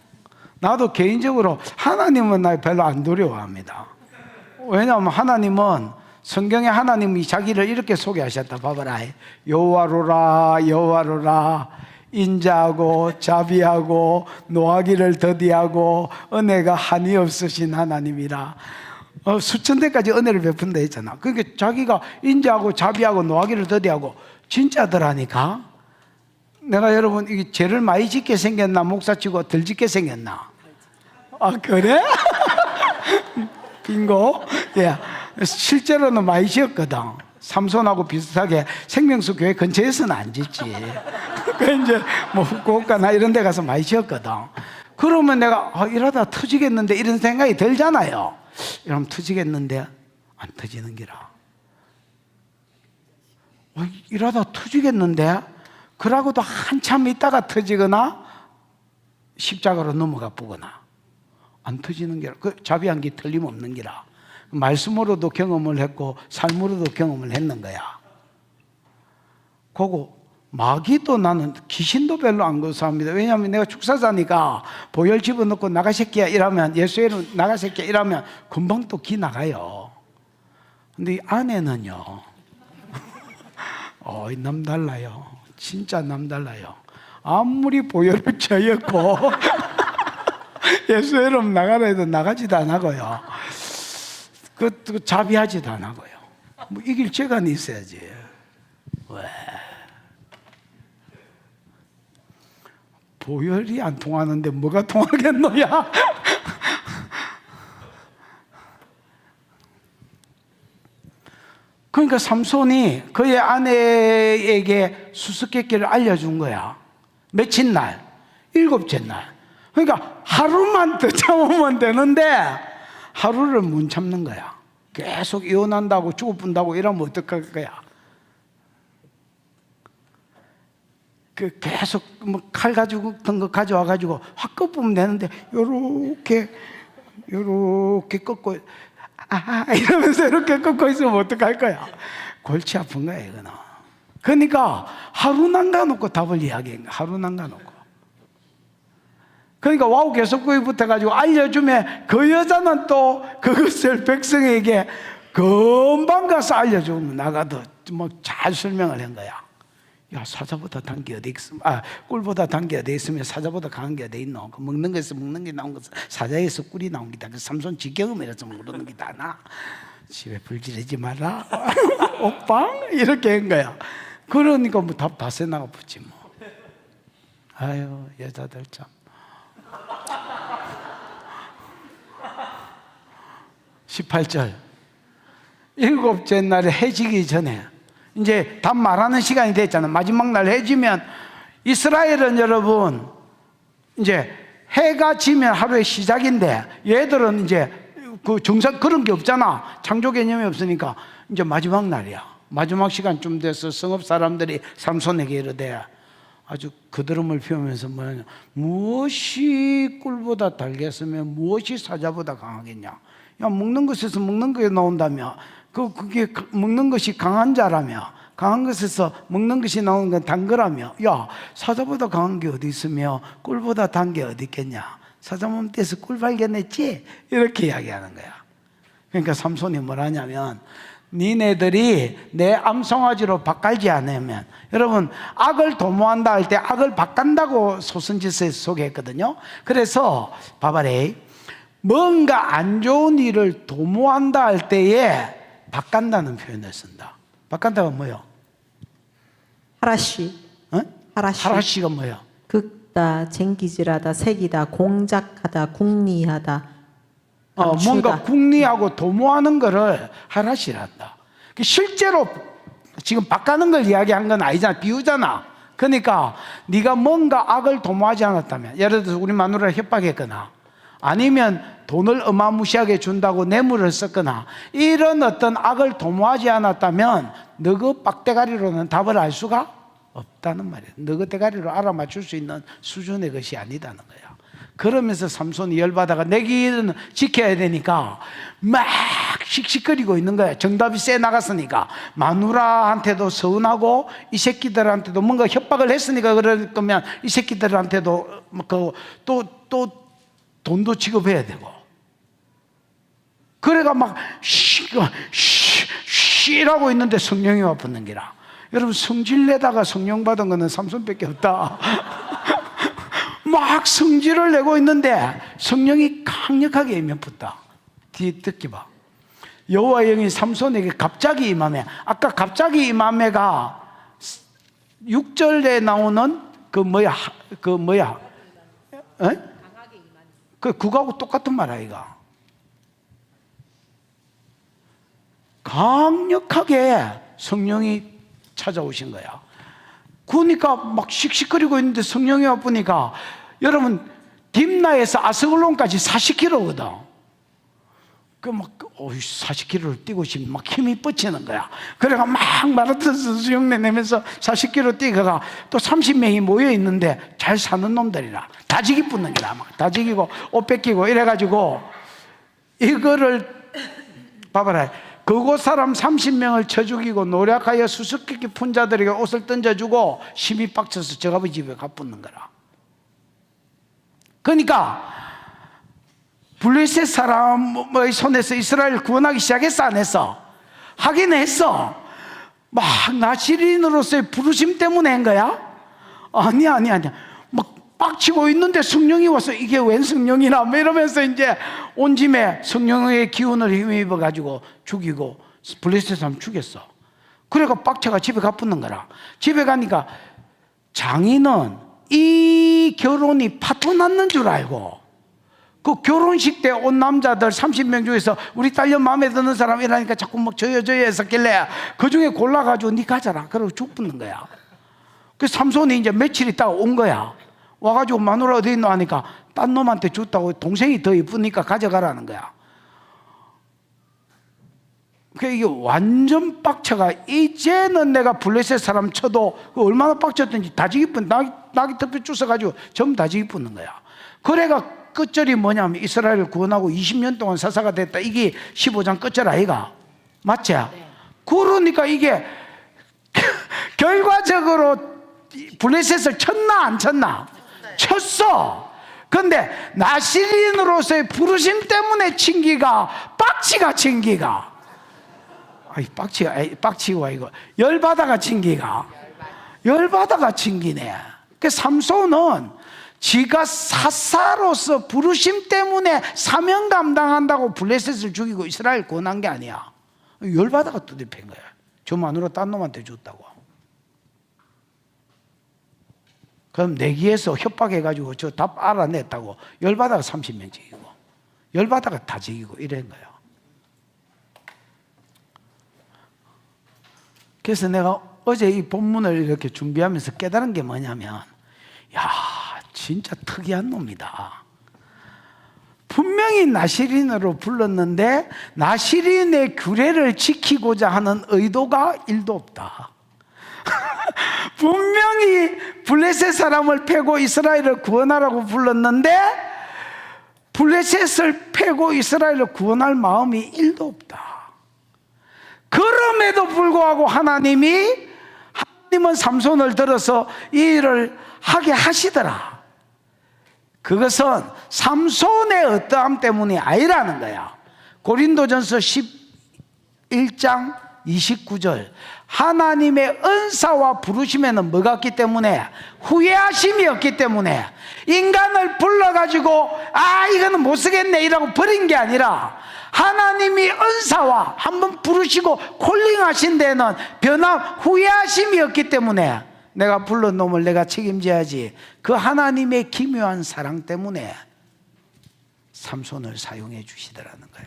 Speaker 1: 나도 개인적으로 하나님은 나 별로 안 두려워합니다. 왜냐하면 하나님은 성경에 하나님이 자기를 이렇게 소개하셨다. 봐봐라. 여호와로라 인자하고 자비하고 노하기를 더디하고 은혜가 한이 없으신 하나님이라. 수천 대까지 은혜를 베푼다 했잖아. 그러니까 자기가 인자하고 자비하고 노하기를 더디하고 진짜더라니까. 내가 여러분 이게 죄를 많이 짓게 생겼나 목사치고 덜 짓게 생겼나? 아 그래? 빙고. 예, 실제로는 많이 지었거든. 삼손하고 비슷하게 생명수 교회 근처에서는 안 짓지. 그 이제 뭐 후쿠오카나 이런 데 가서 많이 지었거든. 그러면 내가 이러다 터지겠는데 이런 생각이 들잖아요. 이러면 터지겠는데 안 터지는 기라. 이러다 터지겠는데 그러고도 한참 있다가 터지거나 십자가로 넘어가 보거나 안 터지는 기라. 그 자비한 게 틀림없는 기라. 말씀으로도 경험을 했고 삶으로도 경험을 했는 거야. 그거 마귀도 나는 귀신도 별로 안 거사합니다. 왜냐하면 내가 축사자니까 보혈 집어넣고 나가 새끼야 이러면 예수의 이름 나가 새끼야 이러면 금방 또 기 나가요. 근데 이 아내는요 남달라요. 진짜 남달라요. 아무리 보혈을 쳐였고 예수의 이름 나가라 해도 나가지도 안 하고요. 그 자비하지도 안 하고요. 뭐 이길 재간이 있어야지. 왜? 보혈이 안 통하는데 뭐가 통하겠노야? 그러니까 삼손이 그의 아내에게 수수께끼를 알려준 거야. 며칠 날? 7째 날. 그러니까 하루만 더 참으면 되는데 하루를 못 참는 거야. 계속 이혼한다고 죽어본다고 이러면 어떡할 거야? 계속 뭐 칼 가지고 어떤 거 가져와 가지고 확 꺾으면 되는데 요렇게 꺾고 이러면서 이렇게 꺾고 있으면 어떡할 거야? 골치 아픈 거야 이거는. 그러니까 하루 남겨놓고 답을 이야기한 거야. 하루 남겨놓고. 그러니까 와우 계속구이 붙어가지고 알려주면 그 여자는 또 그것을 백성에게 금방 가서 알려주면 나가도 뭐 잘 설명을 한 거야. 야, 사자보다 단 게 어디 있으면, 꿀보다 단 게 어디 있으면 사자보다 강한 게 어디 있노? 그 먹는 것에서 먹는 게 나온 것은 사자에서 꿀이 나온 기다. 그 삼손 지경음이라서 모르는 기다. 나 집에 불 지르지 마라. 오빠 이렇게 한 거야. 그러니까 뭐 답 다 새나가 붙지 뭐. 아유 여자들 참. 18절 7째 날에 해지기 전에 이제 답 말하는 시간이 됐잖아요. 마지막 날 해지면 이스라엘은 여러분 이제 해가 지면 하루의 시작인데 얘들은 이제 그 정상 그런 게 없잖아. 창조 개념이 없으니까 이제 마지막 날이야. 마지막 시간쯤 돼서 성읍 사람들이 삼손에게 이르되 아주 그드름을 피우면서 뭐냐, 무엇이 꿀보다 달겠으며 무엇이 사자보다 강하겠냐. 야, 먹는 것에서 먹는 것이 나온다며 그게 먹는 것이 강한 자라며 강한 것에서 먹는 것이 나오는 건 단 거라며. 야, 사자보다 강한 게 어디 있으며 꿀보다 단 게 어디 있겠냐. 사자 몸뚱에서 꿀 발견했지? 이렇게 이야기하는 거야. 그러니까 삼손이 뭐라냐면 니네들이 내 암송아지로 바꾸지 않으면, 여러분 악을 도모한다 할 때 악을 바꾼다고 소선지서에서 소개했거든요. 그래서 봐봐래, 뭔가 안 좋은 일을 도모한다 할 때에 바꾼다는 표현을 쓴다. 바꾼다가 뭐예요?
Speaker 3: 하라시.
Speaker 1: 어?
Speaker 3: 하라시.
Speaker 1: 하라시가 뭐예요?
Speaker 3: 긁다, 쟁기질하다, 새기다, 공작하다, 궁리하다. 감추다.
Speaker 1: 뭔가 궁리하고 도모하는 거를 하라시란다. 실제로 지금 바꾸는 걸 이야기한 건 아니잖아. 비유잖아. 그러니까 네가 뭔가 악을 도모하지 않았다면, 예를 들어서 우리 마누라를 협박했거나 아니면 돈을 어마무시하게 준다고 뇌물을 썼거나 이런 어떤 악을 도모하지 않았다면 너그 빡대가리로는 답을 알 수가 없다는 말이에요. 너그 대가리로 알아맞힐 수 있는 수준의 것이 아니다는 거야. 그러면서 삼손이 열받아가 내 길은 지켜야 되니까 막 씩씩거리고 있는 거야. 정답이 쎄 나갔으니까. 마누라한테도 서운하고 이 새끼들한테도 뭔가 협박을 했으니까 그럴 거면 이 새끼들한테도 또 돈도 지급해야 되고. 그래가 막 쉬라고 있는데 성령이 와 붙는 기라. 여러분 성질내다가 성령 받은 거는 삼손밖에 없다. 막 성질을 내고 있는데 성령이 강력하게 임해 붙다. 뒤에 듣기 봐. 여호와의 영이 삼손에게 갑자기 임하매. 아까 갑자기 임하매가 6절에 나오는 그 뭐야 에? 그거하고 똑같은 말 아이가. 강력하게 성령이 찾아오신 거야. 그러니까 막 씩씩거리고 있는데 성령이 와보니까, 여러분 딥나에서 아스글론까지 40km거든. 그 막 40km를 뛰고 싶으면 막 힘이 뻗치는 거야. 그래가 막 마라톤 선수 흉내 내면서 40km 뛰다가 또 30명이 모여 있는데 잘 사는 놈들이라 다지기 붙는 거야. 막 다지기고 옷 뺏기고 이래가지고, 이거를 봐봐라. 그곳 사람 30명을 쳐 죽이고 노력하여 수수께끼 푼 자들에게 옷을 던져주고 심히 빡쳐서 저 아버지 집에 가붙는 거라. 그러니까 블레셋 사람의 손에서 이스라엘을 구원하기 시작했어, 안 했어? 하긴 했어. 막 나시린으로서의 부르심 때문에 한 거야? 아니야. 막 빡치고 있는데 성령이 와서 이게 웬 성령이나 뭐 이러면서 이제 온 짐에 성령의 기운을 힘입어 가지고 죽이고 블레셋 사람 죽였어. 그래가 빡쳐가 집에 가붙는 거라. 집에 가니까 장인은 이 결혼이 파토 났는 줄 알고, 그 결혼식 때 온 남자들 30명 중에서 우리 딸년 마음에 드는 사람 이라니까 자꾸 막 저여 했었길래 그 중에 골라가지고 니 가져라. 그러고 죽 붙는 거야. 그 삼손이 이제 며칠 있다가 온 거야. 와가지고 마누라 어디 있노 하니까 딴 놈한테 줬다고, 동생이 더 이쁘니까 가져가라는 거야. 그 이게 완전 빡쳐가, 이제는 내가 블레셋 사람 쳐도 얼마나 빡쳤든지 다지기 뿐, 낙이 턱뼈 주워가지고 전부 다지기 붙는 거야. 그래가 끝절이 뭐냐면 이스라엘을 구원하고 20년 동안 사사가 됐다. 이게 15장 끝절 아이가? 맞지? 네. 그러니까 이게 결과적으로 블레셋을 쳤나 안 쳤나? 쳤어. 근데 나시린으로서의 부르심 때문에 친기가, 빡치가 친기가, 빡치고 이거 열받아가 친기가, 열받아가 친기네. 그 삼손은 지가 사사로서 부르심 때문에 사명 감당한다고 블레셋을 죽이고 이스라엘 구원한 게 아니야. 열받아가 두드린 거야. 저 마누라 딴 놈한테 줬다고. 그럼 내기에서 협박해가지고 저 답 알아냈다고 열받아가 30명 죽이고, 열받아가 다 죽이고 이런 거야. 그래서 내가 어제 이 본문을 이렇게 준비하면서 깨달은 게 뭐냐면, 야, 진짜 특이한 놈이다. 분명히 나시린으로 불렀는데 나시린의 규례를 지키고자 하는 의도가 1도 없다. 분명히 블레셋 사람을 패고 이스라엘을 구원하라고 불렀는데 블레셋을 패고 이스라엘을 구원할 마음이 1도 없다. 그럼에도 불구하고 하나님은 삼손을 들어서 이 일을 하게 하시더라. 그것은 삼손의 어떠함 때문이 아니라는 거야. 고린도전서 11장 29절, 하나님의 은사와 부르심에는 뭐가 없기 때문에? 후회하심이 없기 때문에. 인간을 불러가지고 이거는 못 쓰겠네 이라고 버린 게 아니라, 하나님이 은사와 한번 부르시고 콜링하신 데는 변함, 후회하심이 없기 때문에 내가 불른 놈을 내가 책임져야지. 그 하나님의 기묘한 사랑 때문에 삼손을 사용해 주시더라는 거야.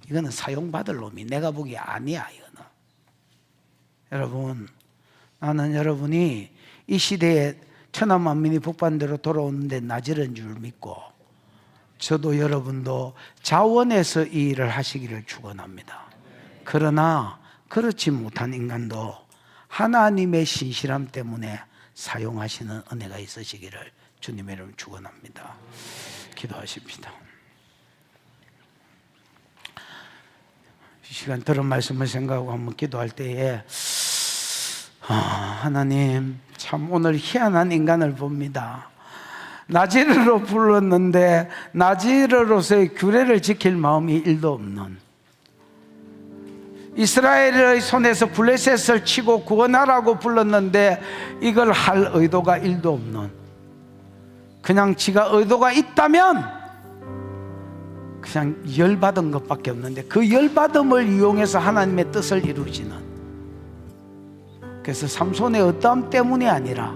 Speaker 1: 이거는 사용받을 놈이 내가 보기에 아니야. 이거는. 여러분, 나는 여러분이 이 시대에 천하만민이 복반대로 돌아오는데 나지른 줄 믿고, 저도 여러분도 자원해서 이 일을 하시기를 축원합니다. 그러나 그렇지 못한 인간도 하나님의 신실함 때문에 사용하시는 은혜가 있으시기를 주님의 이름으로 축원합니다. 기도하십니다. 이 시간 들은 말씀을 생각하고 한번 기도할 때에 하나님, 참 오늘 희한한 인간을 봅니다. 나지르로 불렀는데 나지르로서의 규례를 지킬 마음이 1도 없는, 이스라엘의 손에서 블레셋을 치고 구원하라고 불렀는데 이걸 할 의도가 1도 없는, 그냥 지가 의도가 있다면 그냥 열받은 것밖에 없는데 그 열받음을 이용해서 하나님의 뜻을 이루시는, 그래서 삼손의 어떠함 때문이 아니라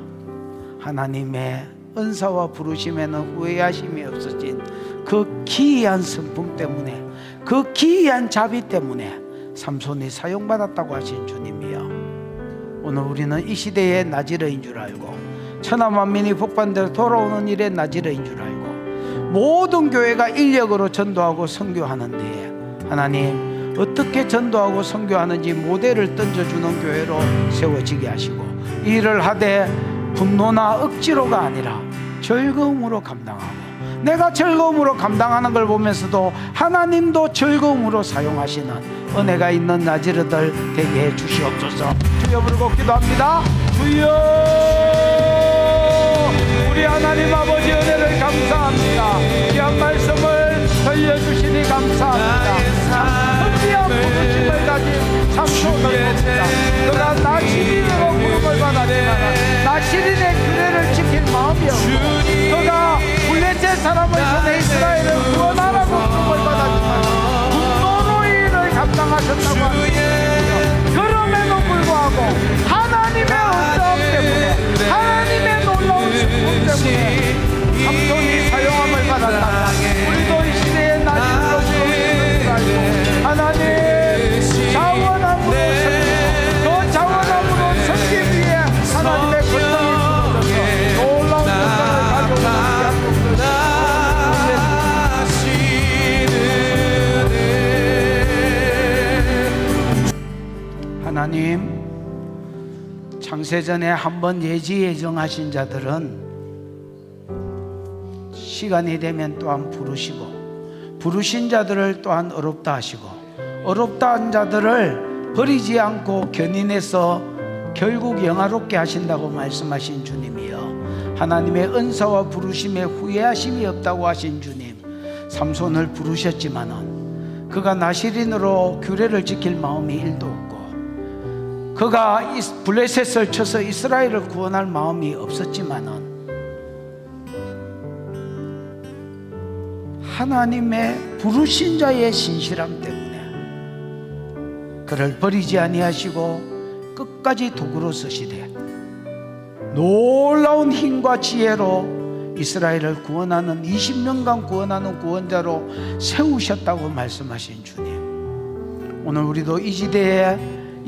Speaker 1: 하나님의 은사와 부르심에는 후회하심이 없어진 그 기이한 성품 때문에, 그 기이한 자비 때문에 삼손이 사용받았다고 하신 주님이요, 오늘 우리는 이 시대의 나지르인 줄 알고, 천하만민이 복받대로 돌아오는 일의 나지르인 줄 알고, 모든 교회가 인력으로 전도하고 선교하는데 하나님 어떻게 전도하고 선교하는지 모델을 던져주는 교회로 세워지게 하시고, 이 일을 하되 분노나 억지로가 아니라 즐거움으로 감당하고, 내가 즐거움으로 감당하는 걸 보면서도 하나님도 즐거움으로 사용하시는 은혜가 있는 나지르들 되게 해 주시옵소서. 주여 부르고 기도합니다. 주여, 우리 하나님 아버지 은혜를 감사합니다. 귀한 말씀을 들려주시니 감사합니다. 참 특별한 부르심을 가진 삼손을 봅니다. 그가 나시린으로 부름을 받았지만 나시린의 규례를 지킬 마음이 없고, 그가 블레셋 사람의 손에 이스라엘을 구원하라고 부름을 받았지만 분노로 이 일을 감당하셨다고 합니다. 그럼에도 불구하고 하나님의 은혜함 때문에, 하나님의 놀라운 성품 때문에 삼손이 사용함을 받았다면 우리도 이 시대의 나지르로 부르시는 줄 알고 하나님 자원함으로 섬기고, 그 자원함으로 섬기기 위해 하나님의 권능이 부어져서 놀라운 역사를 가져오는 하나님, 창세전에 한번 예지 예정하신 자들은 시간이 되면 또한 부르시고, 부르신 자들을 또한 어렵다 하시고, 어렵다 한 자들을 버리지 않고 견인해서 결국 영화롭게 하신다고 말씀하신 주님이여, 하나님의 은사와 부르심에 후회하심이 없다고 하신 주님, 삼손을 부르셨지만은 그가 나시린으로 규례를 지킬 마음이 1도 없고, 그가 블레셋을 쳐서 이스라엘을 구원할 마음이 없었지만은 하나님의 부르신 자의 신실함 때문에 그를 버리지 아니하시고 끝까지 도구로 쓰시되 놀라운 힘과 지혜로 이스라엘을 구원하는 20년간 구원하는 구원자로 세우셨다고 말씀하신 주님, 오늘 우리도 이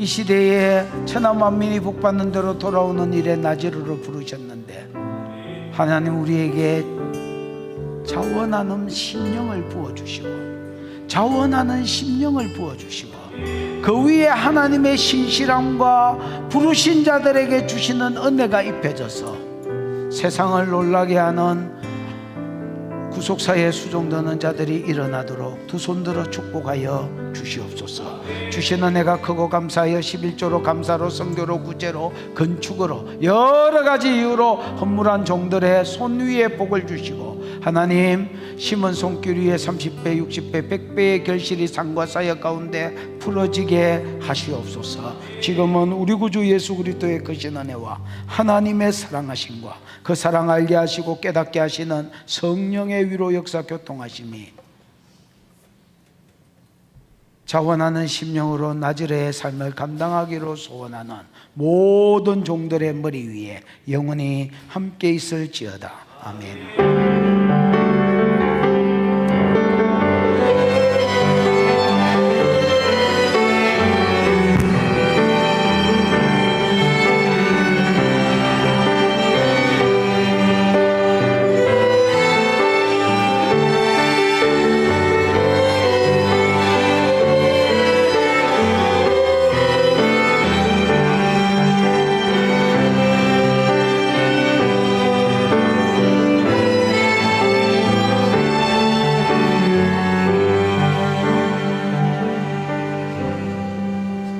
Speaker 1: 시대에 천하만민이 복받는 대로 돌아오는 일에 나지르로 부르셨는데, 하나님 우리에게 자원하는 심령을 부어주시고, 자원하는 심령을 부어주시고, 그 위에 하나님의 신실함과 부르신 자들에게 주시는 은혜가 입혀져서 세상을 놀라게 하는 구속사에 수종되는 자들이 일어나도록 두 손 들어 축복하여 주시옵소서. 주신 은혜가 크고 감사하여 11조로 감사로 선교로 구제로 건축으로 여러 가지 이유로 헌물한 종들의 손 위에 복을 주시고, 하나님 심은 손길 위에 30배 60배 100배의 결실이 산과 사역 가운데 풀어지게 하시옵소서. 지금은 우리 구주 예수 그리스도의 크신 은혜와 하나님의 사랑하심과 그 사랑 알게 하시고 깨닫게 하시는 성령의 위로 역사 교통하심이 자원하는 심령으로 나지르의 삶을 감당하기로 소원하는 모든 종들의 머리 위에 영원히 함께 있을지어다. 아멘.